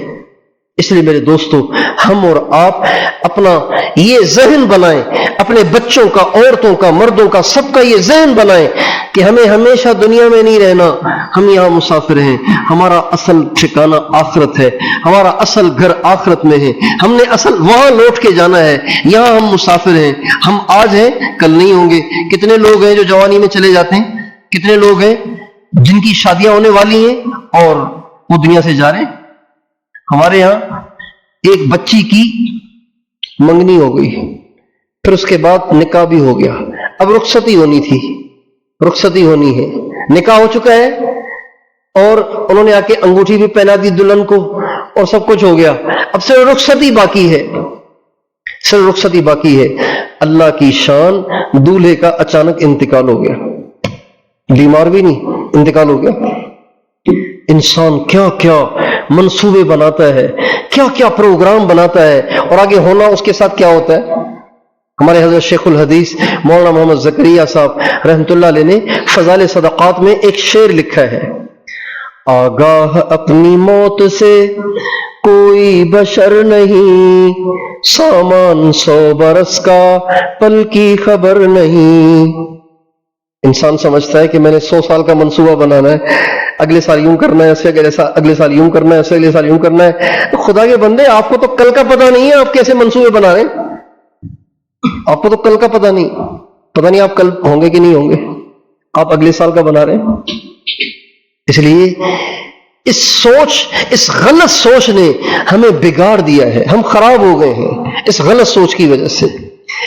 اس لیے میرے دوستو، ہم اور آپ اپنا یہ ذہن بنائیں، اپنے بچوں کا، عورتوں کا، مردوں کا، سب کا یہ ذہن بنائیں کہ ہمیں ہمیشہ دنیا میں نہیں رہنا، ہم یہاں مسافر ہیں، ہمارا اصل ٹھکانہ آخرت ہے، ہمارا اصل گھر آخرت میں ہے، ہم نے اصل وہاں لوٹ کے جانا ہے، یہاں ہم مسافر ہیں، ہم آج ہیں کل نہیں ہوں گے۔ کتنے لوگ ہیں جو جوانی میں چلے جاتے ہیں، کتنے لوگ ہیں جن کی شادیاں ہونے والی ہیں اور وہ دنیا سے جا رہے ہیں۔ ہمارے ہاں ایک بچی کی منگنی ہو گئی، پھر اس کے بعد نکاح بھی ہو گیا، اب رخصتی ہونی تھی، رخصتی ہونی ہے، نکاح ہو چکا ہے اور انہوں نے آ کے انگوٹھی بھی پہنا دی دلہن کو اور سب کچھ ہو گیا، اب صرف رخصتی باقی ہے، صرف رخصتی باقی ہے۔ اللہ کی شان، دولہے کا اچانک انتقال ہو گیا، بیمار بھی نہیں، انتقال ہو گیا۔ انسان کیا کیا منصوبے بناتا ہے، کیا کیا پروگرام بناتا ہے، اور آگے ہونا اس کے ساتھ کیا ہوتا ہے۔ ہمارے حضرت شیخ الحدیث مولانا محمد زکریا صاحب رحمۃ اللہ علیہ نے فضائل صدقات میں ایک شعر لکھا ہے، آگاہ اپنی موت سے کوئی بشر نہیں، سامان 100 برس کا پل کی خبر نہیں۔ انسان سمجھتا ہے کہ میں نے 100 سال کا منصوبہ بنانا ہے، اگلے سال یوں کرنا ہے، اگلے سال یوں کرنا ہے، اگلے سال یوں کرنا ہے۔ خدا کے بندے، آپ کو تو کل کا پتہ نہیں ہے، آپ کیسے منصوبے بنا رہے ہیں؟ آپ کو تو کل کا پتہ نہیں، پتہ نہیں آپ کل ہوں گے کہ نہیں ہوں گے، آپ اگلے سال کا بنا رہے ہیں۔ اس لیے اس غلط سوچ نے ہمیں بگاڑ دیا ہے، ہم خراب ہو گئے ہیں اس غلط سوچ کی وجہ سے۔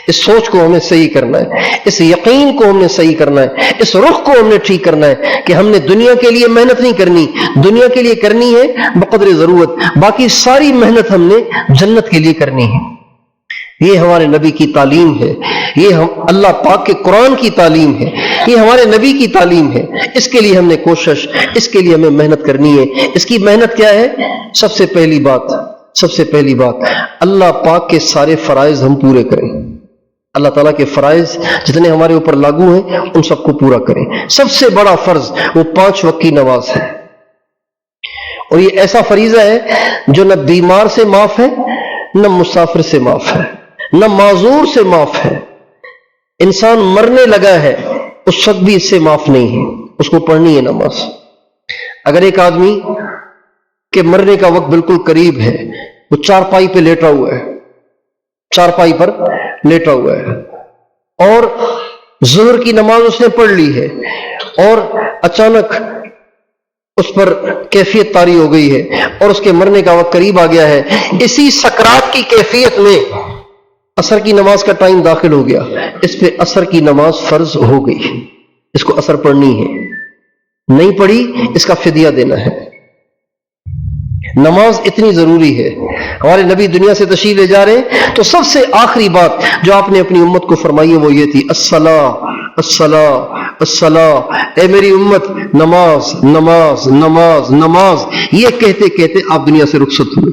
اس سوچ کو ہمیں صحیح کرنا ہے، اس یقین کو ہم نے صحیح کرنا ہے، اس رخ کو ہم نے ٹھیک کرنا ہے کہ ہم نے دنیا کے لیے محنت نہیں کرنی، دنیا کے لیے کرنی ہے بقدر ضرورت، باقی ساری محنت ہم نے جنت کے لیے کرنی ہے۔ یہ ہمارے نبی کی تعلیم ہے، یہ اللہ پاک کے قرآن کی تعلیم ہے، یہ ہمارے نبی کی تعلیم ہے۔ اس کے لیے ہم نے کوشش، اس کے لیے ہمیں محنت کرنی ہے۔ اس کی محنت کیا ہے؟ سب سے پہلی بات اللہ پاک کے سارے فرائض ہم پورے کریں، اللہ تعالیٰ کے فرائض جتنے ہمارے اوپر لاگو ہیں ان سب کو پورا کریں۔ سب سے بڑا فرض وہ 5 وقت کی نماز ہے، اور یہ ایسا فریضہ ہے جو نہ بیمار سے معاف ہے، نہ مسافر سے معاف ہے، نہ معذور سے معاف ہے۔ انسان مرنے لگا ہے اس وقت بھی اس سے معاف نہیں ہے، اس کو پڑھنی ہے نماز۔ اگر ایک آدمی کے مرنے کا وقت بالکل قریب ہے، وہ چارپائی پہ لیٹا ہوا ہے، چارپائی پر لیٹا ہوا ہے، اور ظہر کی نماز اس نے پڑھ لی ہے، اور اچانک اس پر کیفیت طاری ہو گئی ہے اور اس کے مرنے کا وقت قریب آ گیا ہے، اسی سکرات کی کیفیت میں عصر کی نماز کا ٹائم داخل ہو گیا، اس پہ عصر کی نماز فرض ہو گئی، اس کو عصر پڑھنی ہے، نہیں پڑھی اس کا فدیہ دینا ہے۔ نماز اتنی ضروری ہے۔ ہمارے نبی دنیا سے تشریف لے جا رہے ہیں تو سب سے آخری بات جو آپ نے اپنی امت کو فرمائی ہے وہ یہ تھی، الصلاۃ الصلاۃ الصلاۃ، اے میری امت نماز نماز نماز نماز۔ یہ کہتے کہتے آپ دنیا سے رخصت ہوئے۔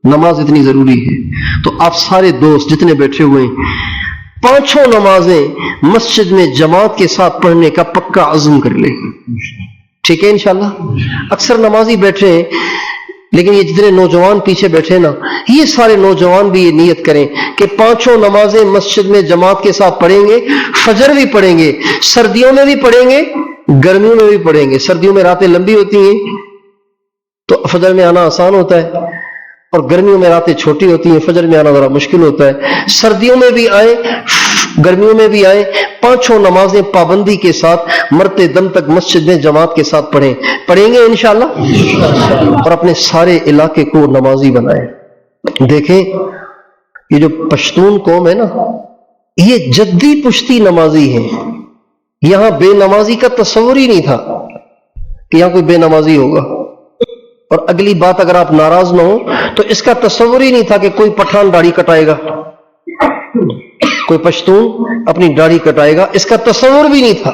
نماز اتنی ضروری ہے، تو آپ سارے دوست جتنے بیٹھے ہوئے ہیں 5 نمازیں مسجد میں جماعت کے ساتھ پڑھنے کا پکا عزم کر لیں، ٹھیک ہے انشاءاللہ۔ اکثر نمازی بیٹھے ہیں، لیکن یہ جتنے نوجوان پیچھے بیٹھے نا، یہ سارے نوجوان بھی یہ نیت کریں کہ 5 نمازیں مسجد میں جماعت کے ساتھ پڑھیں گے، فجر بھی پڑھیں گے، سردیوں میں بھی پڑھیں گے، گرمیوں میں بھی پڑھیں گے۔ سردیوں میں راتیں لمبی ہوتی ہیں تو فجر میں آنا آسان ہوتا ہے، اور گرمیوں میں راتیں چھوٹی ہوتی ہیں، فجر میں آنا ذرا مشکل ہوتا ہے۔ سردیوں میں بھی آئیں، گرمیوں میں بھی آئیں، 5 نمازیں پابندی کے ساتھ مرتے دم تک مسجد میں جماعت کے ساتھ پڑھیں گے انشاءاللہ، اور اپنے سارے علاقے کو نمازی بنائیں۔ دیکھیں یہ جو پشتون قوم ہے نا، یہ جدی پشتی نمازی ہیں، یہاں بے نمازی کا تصور ہی نہیں تھا کہ یہاں کوئی بے نمازی ہوگا۔ اور اگلی بات، اگر آپ ناراض نہ ہو تو اس کا تصور ہی نہیں تھا کہ کوئی پٹھان داڑھی کٹائے گا، کوئی پشتون اپنی داڑھی کٹائے گا، اس کا تصور بھی نہیں تھا۔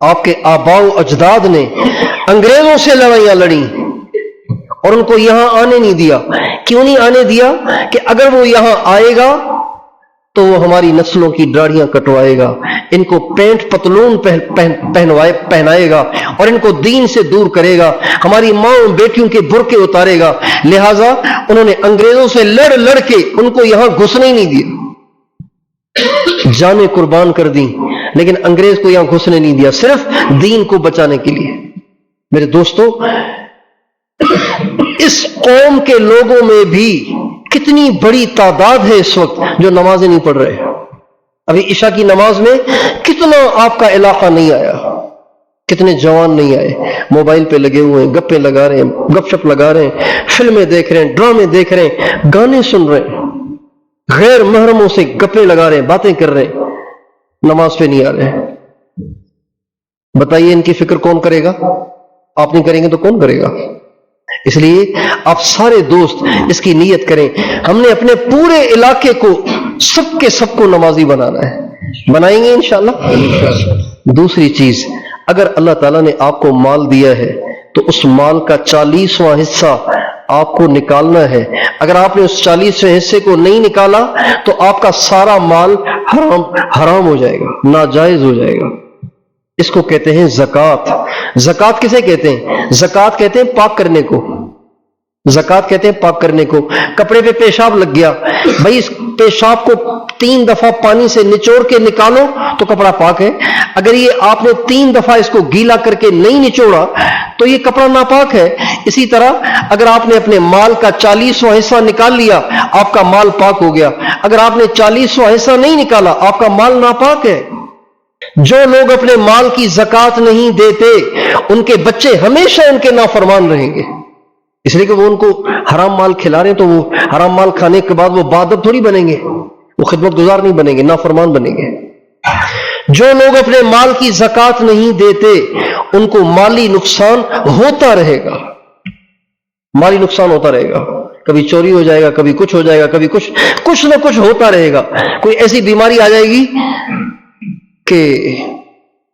آپ کے آباء و اجداد نے انگریزوں سے لڑائیاں لڑیں اور ان کو یہاں آنے نہیں دیا۔ کیوں نہیں آنے دیا؟ کہ اگر وہ یہاں آئے گا تو وہ ہماری نسلوں کی داڑھیاں کٹوائے گا، ان کو پینٹ پتلون پہنائے گا اور ان کو دین سے دور کرے گا، ہماری ماں بیٹیوں کے برقعے اتارے گا۔ لہٰذا انہوں نے انگریزوں سے لڑ کے ان کو یہاں گھسنے ہی نہیں دیا، جانیں قربان کر دیں، لیکن انگریز کو یہاں گھسنے نہیں دیا، صرف دین کو بچانے کے لیے۔ میرے دوستو، اس قوم کے لوگوں میں بھی کتنی بڑی تعداد ہے اس وقت جو نمازیں نہیں پڑھ رہے۔ ابھی عشاء کی نماز میں کتنا آپ کا علاقہ نہیں آیا، کتنے جوان نہیں آئے، موبائل پہ لگے ہوئے ہیں، گپے لگا رہے ہیں، گپ شپ لگا رہے ہیں، فلمیں دیکھ رہے ہیں، ڈرامے دیکھ رہے ہیں، گانے سن رہے ہیں، غیر محرموں سے گپے لگا رہے ہیں، باتیں کر رہے ہیں، نماز پہ نہیں آ رہے ہیں۔ بتائیے ان کی فکر کون کرے گا؟ آپ نہیں کریں گے تو کون کرے گا؟ اس لیے آپ سارے دوست اس کی نیت کریں، ہم نے اپنے پورے علاقے کو سب کے سب کو نمازی بنانا ہے، بنائیں گے انشاءاللہ۔ دوسری چیز، اگر اللہ تعالیٰ نے آپ کو مال دیا ہے تو اس مال کا 40واں حصہ آپ کو نکالنا ہے۔ اگر آپ نے اس 40ویں حصے کو نہیں نکالا تو آپ کا سارا مال حرام ہو جائے گا، ناجائز ہو جائے گا۔ اس کو کہتے ہیں زکوٰۃ۔ زکوٰۃ کسے کہتے ہیں؟ زکوٰۃ کہتے ہیں پاک کرنے کو، زکوٰۃ کہتے ہیں پاک کرنے کو۔ کپڑے پہ پیشاب لگ گیا، بھائی اس پیشاب کو 3 دفعہ پانی سے نچوڑ کے نکالو تو کپڑا پاک ہے۔ اگر یہ آپ نے 3 دفعہ اس کو گیلا کر کے نہیں نچوڑا تو یہ کپڑا ناپاک ہے۔ اسی طرح اگر آپ نے اپنے مال کا 40واں حصہ نکال لیا، آپ کا مال پاک ہو گیا۔ اگر آپ نے 40واں حصہ نہیں نکالا، آپ کا مال ناپاک ہے۔ جو لوگ اپنے مال کی زکات نہیں دیتے ان کے بچے ہمیشہ ان کے نافرمان رہیں گے، اس لیے کہ وہ ان کو حرام مال کھلا رہے ہیں، تو وہ حرام مال کھانے کے بعد وہ باادب تھوڑی بنیں گے، وہ خدمت گزار نہیں بنیں گے، نافرمان بنیں گے۔ جو لوگ اپنے مال کی زکات نہیں دیتے ان کو مالی نقصان ہوتا رہے گا، مالی نقصان ہوتا رہے گا، کبھی چوری ہو جائے گا، کبھی کچھ ہو جائے گا، کبھی کچھ نہ کچھ ہوتا رہے گا، کوئی ایسی بیماری آ جائے گی کہ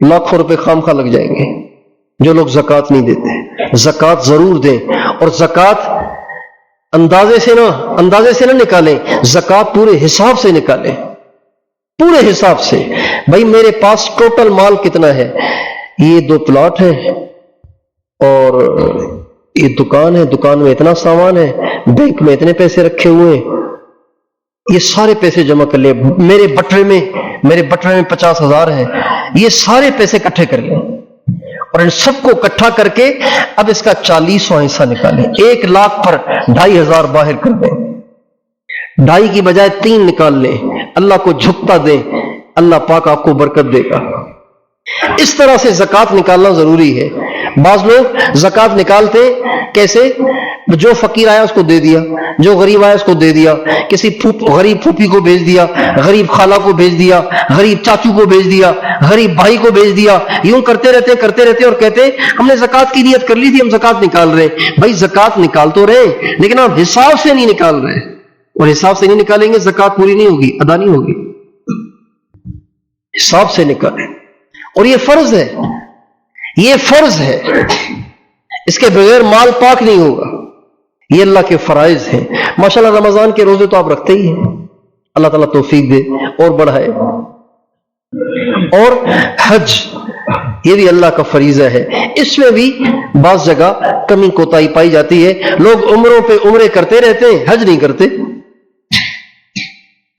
لاکھوں روپے خام خواہ لگ جائیں گے۔ جو لوگ زکات نہیں دیتے، زکات ضرور دیں، اور زکات اندازے سے نہ نکالیں، زکات پورے حساب سے نکالیں، پورے حساب سے۔ بھائی میرے پاس ٹوٹل مال کتنا ہے؟ یہ 2 پلاٹ ہے اور یہ دکان ہے، دکان میں اتنا سامان ہے، بینک میں اتنے پیسے رکھے ہوئے ہیں، یہ سارے پیسے جمع کر لیں۔ میرے بٹوے میں 50,000 ہیں، یہ سارے پیسے اکٹھے کر لیں اور ان سب کو اکٹھا کر کے اب اس کا 40واں حصہ نکالیں۔ 1 لاکھ پر 2,500 باہر کر دیں، 2.5 کی بجائے 3 نکال لیں، اللہ کو جھکتا دیں، اللہ پاک آپ کو برکت دے گا۔ اس طرح سے زکات نکالنا ضروری ہے۔ بعض لوگ زکات نکالتے کیسے؟ جو فقیر آیا اس کو دے دیا، جو غریب آیا اس کو دے دیا، کسی غریب پھوپھی کو بھیج دیا، غریب خالہ کو بھیج دیا، غریب چاچو کو بھیج دیا، غریب بھائی کو بھیج دیا، یوں کرتے رہتے اور کہتے ہم نے زکات کی نیت کر لی تھی، ہم زکات نکال رہے ہیں۔ بھائی زکات نکال تو رہے لیکن آپ حساب سے نہیں نکال رہے، اور حساب سے نہیں نکالیں گے زکات پوری نہیں ہوگی، ادا نہیں ہوگی۔ حساب سے نکالیں، اور یہ فرض ہے، یہ فرض ہے، اس کے بغیر مال پاک نہیں ہوگا۔ یہ اللہ کے فرائض ہیں۔ ماشاءاللہ رمضان کے روزے تو آپ رکھتے ہی ہیں، اللہ تعالیٰ توفیق دے اور بڑھائے۔ اور حج یہ بھی اللہ کا فریضہ ہے، اس میں بھی بعض جگہ کمی کوتاہی پائی جاتی ہے، لوگ عمروں پہ عمرے کرتے رہتے ہیں، حج نہیں کرتے۔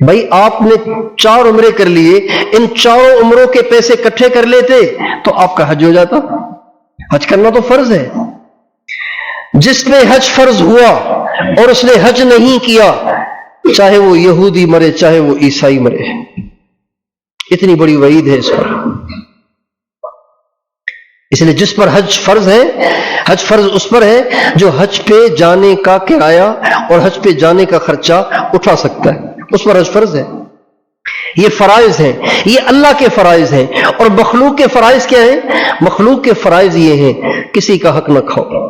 بھائی آپ نے 4 عمرے کر لیے، ان 4 عمروں کے پیسے اکٹھے کر لیتے تو آپ کا حج ہو جاتا۔ حج کرنا تو فرض ہے۔ جس پہ حج فرض ہوا اور اس نے حج نہیں کیا، چاہے وہ یہودی مرے چاہے وہ عیسائی مرے، اتنی بڑی وعید ہے اس پر۔ اس لیے جس پر حج فرض ہے، حج فرض اس پر ہے جو حج پہ جانے کا کرایہ اور حج پہ جانے کا خرچہ اٹھا سکتا ہے، اس پر حج فرض ہے۔ یہ فرائض ہیں، یہ اللہ کے فرائض ہیں۔ اور مخلوق کے فرائض کیا ہیں؟ مخلوق کے فرائض یہ ہیں، کسی کا حق نہ کھاؤ،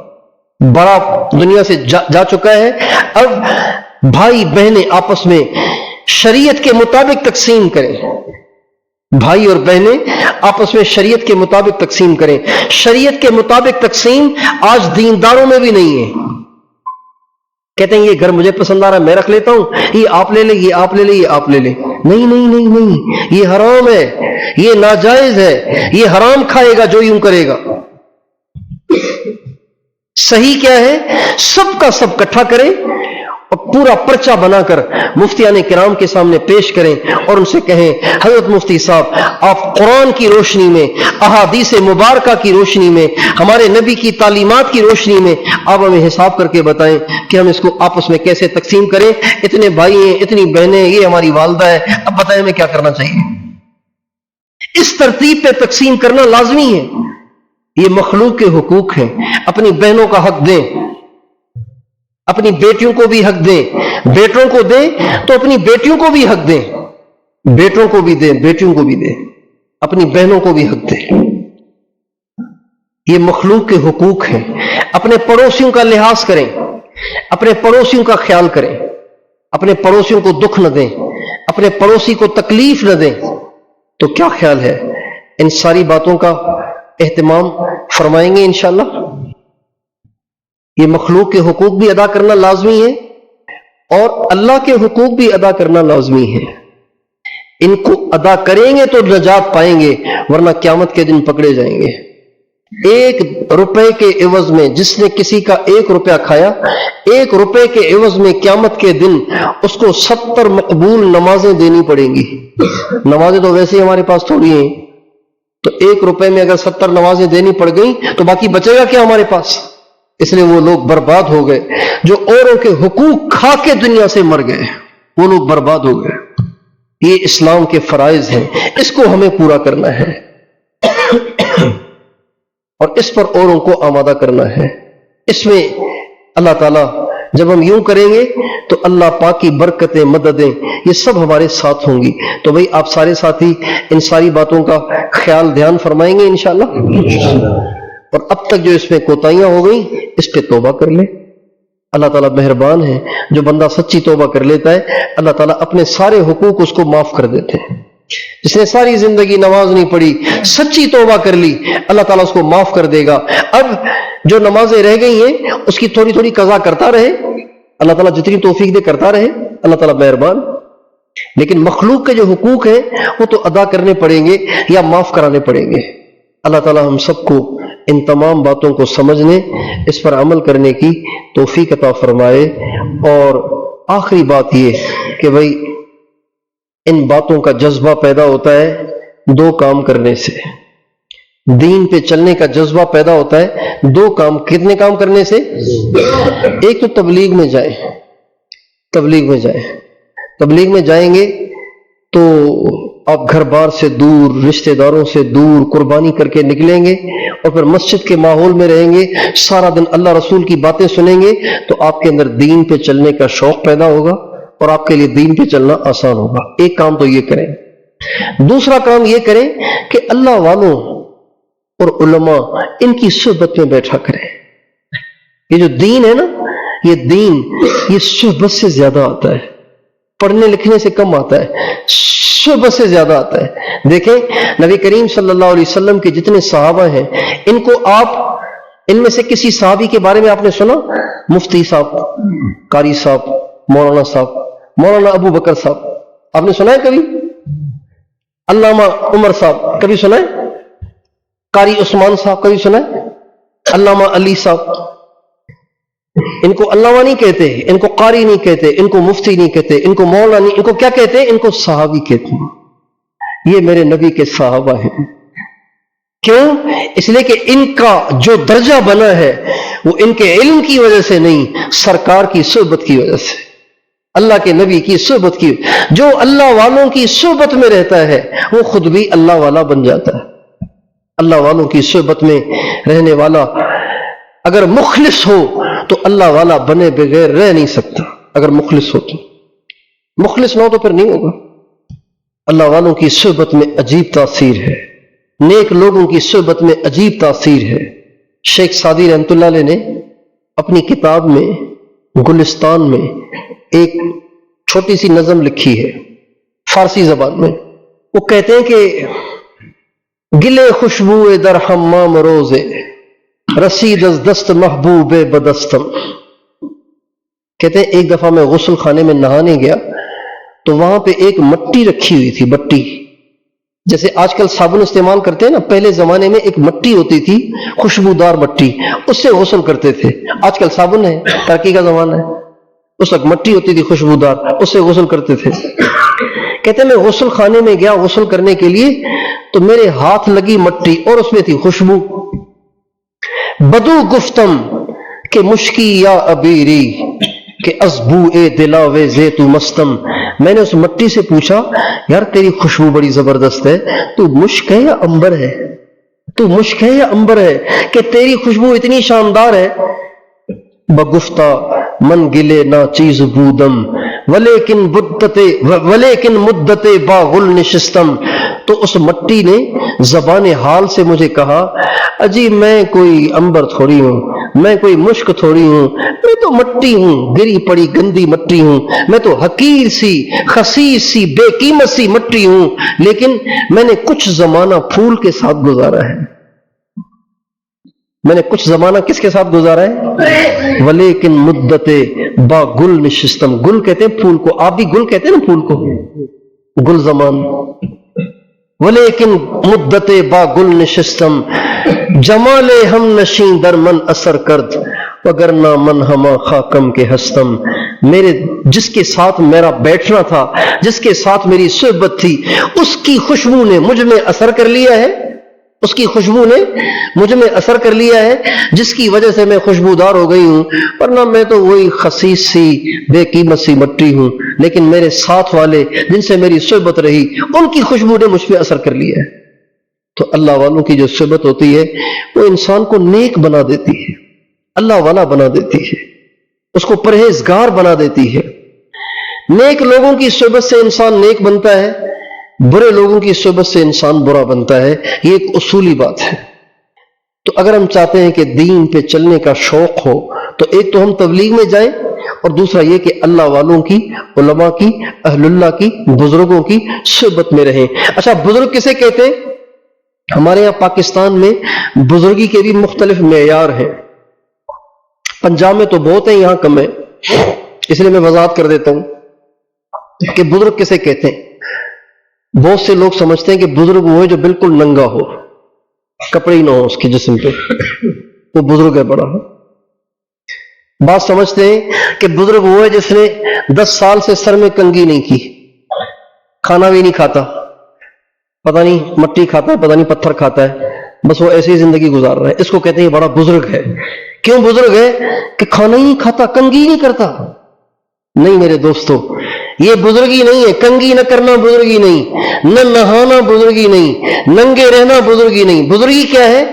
بڑا دنیا سے جا چکا ہے، اب بھائی بہنیں آپس میں شریعت کے مطابق تقسیم کریں، بھائی اور بہنیں آپس میں شریعت کے مطابق تقسیم کریں۔ شریعت کے مطابق تقسیم آج دینداروں میں بھی نہیں ہے۔ کہتے ہیں یہ گھر مجھے پسند آ رہا ہے میں رکھ لیتا ہوں، یہ آپ لے لیں، یہ آپ لے لیں، یہ آپ لے لیں۔ نہیں نہیں نہیں نہیں، یہ حرام ہے، یہ ناجائز ہے، یہ حرام کھائے گا جو یوں کرے گا۔ صحیح کیا ہے؟ سب کا سب اکٹھا کریں اور پورا پرچہ بنا کر مفتیان کرام کے سامنے پیش کریں اور ان سے کہیں حضرت مفتی صاحب آپ قرآن کی روشنی میں، احادیث مبارکہ کی روشنی میں، ہمارے نبی کی تعلیمات کی روشنی میں آپ ہمیں حساب کر کے بتائیں کہ ہم اس کو آپس میں کیسے تقسیم کریں۔ اتنے بھائی ہیں، اتنی بہنیں، یہ ہماری والدہ ہے، اب بتائیں ہمیں کیا کرنا چاہیے۔ اس ترتیب پہ تقسیم کرنا لازمی ہے۔ یہ مخلوق کے حقوق ہیں۔ اپنی بہنوں کا حق دیں، اپنی بیٹیوں کو بھی حق دیں، بیٹوں کو دیں تو اپنی بیٹیوں کو بھی حق دیں، بیٹوں کو بھی دیں، بیٹیوں کو بھی دیں، اپنی بہنوں کو بھی حق دیں۔ یہ مخلوق کے حقوق ہیں۔ اپنے پڑوسیوں کا لحاظ کریں، اپنے پڑوسیوں کا خیال کریں، اپنے پڑوسیوں کو دکھ نہ دیں، اپنے پڑوسی کو تکلیف نہ دیں۔ تو کیا خیال ہے؟ ان ساری باتوں کا اہتمام فرمائیں گے انشاءاللہ۔ یہ مخلوق کے حقوق بھی ادا کرنا لازمی ہے اور اللہ کے حقوق بھی ادا کرنا لازمی ہے۔ ان کو ادا کریں گے تو نجات پائیں گے، ورنہ قیامت کے دن پکڑے جائیں گے۔ 1 روپے کے عوض میں جس نے کسی کا 1 روپیہ کھایا، 1 روپے کے عوض میں قیامت کے دن اس کو 70 مقبول نمازیں دینی پڑیں گی۔ نمازیں تو ویسے ہی ہمارے پاس تھوڑی ہیں، تو 1 روپے میں اگر 70 نمازیں دینی پڑ گئیں تو باقی بچے گا کیا ہمارے پاس؟ اس لیے وہ لوگ برباد ہو گئے جو اوروں کے حقوق کھا کے دنیا سے مر گئے، وہ لوگ برباد ہو گئے۔ یہ اسلام کے فرائض ہیں، اس کو ہمیں پورا کرنا ہے۔ اور اس پر اوروں کو آمادہ کرنا ہے. اس میں اللہ تعالیٰ جب ہم یوں کریں گے تو اللہ پاک کی برکتیں، مددیں یہ سب ہمارے ساتھ ہوں گی. تو بھئی آپ سارے ساتھی ان ساری باتوں کا خیال دھیان فرمائیں گے انشاءاللہ. اور اب تک جو اس میں کوتاہیاں ہو گئیں اس پہ توبہ کر لیں. اللہ تعالیٰ مہربان ہے، جو بندہ سچی توبہ کر لیتا ہے اللہ تعالیٰ اپنے سارے حقوق اس کو معاف کر دیتے ہیں. جس نے ساری زندگی نماز نہیں پڑھی، سچی توبہ کر لی، اللہ تعالیٰ اس کو معاف کر دے گا. اب جو نمازیں رہ گئی ہیں اس کی تھوڑی تھوڑی قضا کرتا رہے، اللہ تعالیٰ جتنی توفیق دے کرتا رہے، اللہ تعالیٰ مہربان. لیکن مخلوق کے جو حقوق ہیں وہ تو ادا کرنے پڑیں گے یا معاف کرانے پڑیں گے. اللہ تعالیٰ ہم سب کو ان تمام باتوں کو سمجھنے، اس پر عمل کرنے کی توفیق عطا فرمائے. اور آخری بات یہ کہ بھئی ان باتوں کا جذبہ پیدا ہوتا ہے دو کام کرنے سے. دین پہ چلنے کا جذبہ پیدا ہوتا ہے دو کام. کتنے کام کرنے سے؟ ایک تو تبلیغ میں جائیں. تبلیغ میں جائیں گے تو آپ گھر بار سے دور، رشتہ داروں سے دور قربانی کر کے نکلیں گے اور پھر مسجد کے ماحول میں رہیں گے، سارا دن اللہ رسول کی باتیں سنیں گے تو آپ کے اندر دین پہ چلنے کا شوق پیدا ہوگا اور آپ کے لیے دین پہ چلنا آسان ہوگا. ایک کام تو یہ کریں. دوسرا کام یہ کریں کہ اللہ والوں اور علماء ان کی صحبت میں بیٹھا کریں. یہ جو دین ہے نا، یہ دین یہ صحبت سے زیادہ آتا ہے، پڑھنے لکھنے سے کم آتا ہے، صحبت سے زیادہ آتا ہے. دیکھیں نبی کریم صلی اللہ علیہ وسلم کے جتنے صحابہ ہیں ان کو آپ، ان میں سے کسی صحابی کے بارے میں آپ نے سنا؟ مفتی صاحب، قاری صاحب، مولانا صاحب، مولانا ابو بکر صاحب آپ نے سنا ہے کبھی؟ علامہ عمر صاحب کبھی سنا ہے؟ قاری عثمان صاحب کبھی سنا ہے؟ علامہ علی صاحب. ان کو علامہ نہیں کہتے، ان کو قاری نہیں کہتے، ان کو مفتی نہیں کہتے، ان کو مولانا نہیں، ان کو کیا کہتے ہیں؟ ان کو صحابی کہتے ہیں. یہ میرے نبی کے صحابہ ہیں. کیوں؟ اس لیے کہ ان کا جو درجہ بنا ہے وہ ان کے علم کی وجہ سے نہیں، سرکار کی صحبت کی وجہ سے، اللہ کے نبی کی صحبت کی. جو اللہ والوں کی صحبت میں رہتا ہے وہ خود بھی اللہ والا بن جاتا ہے. اللہ والوں کی صحبت میں رہنے والا اگر مخلص ہو تو اللہ والا بنے بغیر رہ نہیں سکتا. اگر مخلص ہو تو، مخلص نہ ہو تو پھر نہیں ہوگا. اللہ والوں کی صحبت میں عجیب تاثیر ہے، نیک لوگوں کی صحبت میں عجیب تاثیر ہے. شیخ سعدی رحمۃ اللہ علیہ نے اپنی کتاب میں گلستان میں ایک چھوٹی سی نظم لکھی ہے فارسی زبان میں. وہ کہتے ہیں کہ گلے خوشبو در حمام روزے رسید از دست محبوب بدستم. کہتے ہیں ایک دفعہ میں غسل خانے میں نہانے گیا تو وہاں پہ ایک مٹی رکھی ہوئی تھی. مٹی جیسے آج کل صابن استعمال کرتے ہیں نا، پہلے زمانے میں ایک مٹی ہوتی تھی خوشبودار مٹی، اس سے غسل کرتے تھے. آج کل صابن ہے، ترقی کا زمانہ ہے. اس وقت مٹی ہوتی تھی خوشبودار، اس سے غسل کرتے تھے. کہتے ہیں میں غسل خانے میں گیا غسل کرنے کے لیے تو میرے ہاتھ لگی مٹی اور اس میں تھی خوشبو. بدو گفتم کہ مشکی یا ابیری کہ ازبو اے دلاوے زیتو مستم. میں نے اس مٹی سے پوچھا یار تیری خوشبو بڑی زبردست ہے، تو مشک ہے یا امبر ہے؟ تو مشک ہے یا امبر ہے کہ تیری خوشبو اتنی شاندار ہے؟ بگفتہ من گلے نا چیز بودم ولیکن مدت باغل نشستم. تو اس مٹی نے زبان حال سے مجھے کہا اجی میں کوئی امبر تھوڑی ہوں، میں کوئی مشک تھوڑی ہوں، میں تو مٹی ہوں، گری پڑی گندی مٹی ہوں، میں تو حقیر سی خسیس سی بے قیمت سی مٹی ہوں، لیکن میں نے کچھ زمانہ پھول کے ساتھ گزارا ہے. میں نے کچھ زمانہ کس کے ساتھ گزارا ہے؟ ولیکن مدت با گل نشستم. گل کہتے ہیں پھول کو، آپ بھی گل کہتے ہیں نا پھول کو، گل زمان. ولیکن مدت با گل نشستم جمال ہم نشین در من اثر کرد وگرنہ من ہما خاکم کے ہستم. میرے جس کے ساتھ میرا بیٹھنا تھا، جس کے ساتھ میری صحبت تھی، اس کی خوشبو نے مجھ میں اثر کر لیا ہے، اس کی خوشبو نے مجھ میں اثر کر لیا ہے جس کی وجہ سے میں خوشبودار ہو گئی ہوں. ورنہ میں تو وہی خسیس سی بے قیمت سی مٹی ہوں، لیکن میرے ساتھ والے جن سے میری صحبت رہی ان کی خوشبو نے مجھ پہ اثر کر لیا ہے. تو اللہ والوں کی جو صحبت ہوتی ہے وہ انسان کو نیک بنا دیتی ہے، اللہ والا بنا دیتی ہے، اس کو پرہیزگار بنا دیتی ہے۔ نیک لوگوں کی صحبت سے انسان نیک بنتا ہے، برے لوگوں کی صحبت سے انسان برا بنتا ہے، یہ ایک اصولی بات ہے۔ تو اگر ہم چاہتے ہیں کہ دین پہ چلنے کا شوق ہو تو ایک تو ہم تبلیغ میں جائیں، اور دوسرا یہ کہ اللہ والوں کی، علماء کی، اہل اللہ کی، بزرگوں کی صحبت میں رہیں۔ اچھا، بزرگ کسے کہتے ہیں؟ ہمارے یہاں پاکستان میں بزرگی کے بھی مختلف معیار ہیں، پنجاب میں تو بہت ہیں، یہاں کم ہے، اس لیے میں وضاحت کر دیتا ہوں کہ بزرگ کسے کہتے ہیں۔ بہت سے لوگ سمجھتے ہیں کہ بزرگ وہ ہے جو بالکل ننگا ہو، کپڑے ہی نہ ہو اس کے جسم پہ، وہ بزرگ ہے بڑا۔ بات سمجھتے ہیں کہ بزرگ وہ ہے جس نے 10 سال سے سر میں کنگھی نہیں کی، کھانا بھی نہیں کھاتا، پتہ نہیں مٹی کھاتا ہے، پتہ نہیں پتھر کھاتا ہے، بس وہ ایسے ہی زندگی گزار رہا ہے، اس کو کہتے ہیں یہ بڑا بزرگ ہے۔ کیوں بزرگ ہے؟ کہ کھانا ہی نہیں کھاتا، کنگھی ہی نہیں کرتا۔ نہیں میرے دوستو، یہ بزرگی نہیں ہے، کنگھی نہ کرنا بزرگی نہیں، نہ نہانا بزرگی نہیں، ننگے رہنا بزرگی نہیں۔ بزرگی کیا ہے؟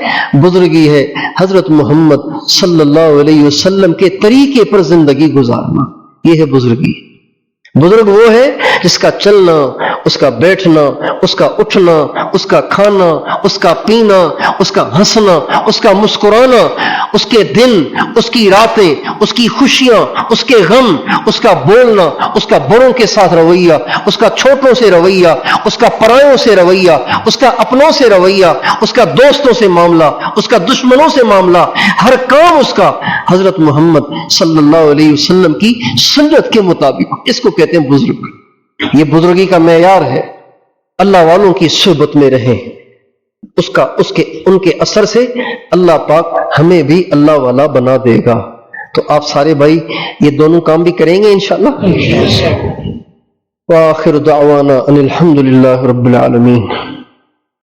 بزرگی ہے حضرت محمد صلی اللہ علیہ وسلم کے طریقے پر زندگی گزارنا، یہ ہے بزرگی۔ بزرگ وہ ہے جس کا چلنا، اس کا بیٹھنا، اس کا اٹھنا، اس کا کھانا، اس کا پینا، اس کا ہنسنا، اس کا مسکرانا، اس کے دن، اس کی راتیں، اس کی خوشیاں، اس کے غم، اس کا بولنا، اس کا بڑوں کے ساتھ رویہ، اس کا چھوٹوں سے رویہ، اس کا پرایوں سے رویہ، اس کا اپنوں سے رویہ، اس کا دوستوں سے معاملہ، اس کا دشمنوں سے معاملہ، ہر کام اس کا حضرت محمد صلی اللہ علیہ وسلم کی سنت کے مطابق، اس کو کہتے ہیں بزرگ۔ یہ بزرگی کا معیار ہے۔ اللہ والوں کی صحبت میں رہیں، ان کے اثر سے اللہ پاک ہمیں بھی اللہ والا بنا دے گا۔ تو آپ سارے بھائی یہ دونوں کام بھی کریں گے انشاءاللہ۔ وآخر دعوانا ان الحمد للہ رب العالمین۔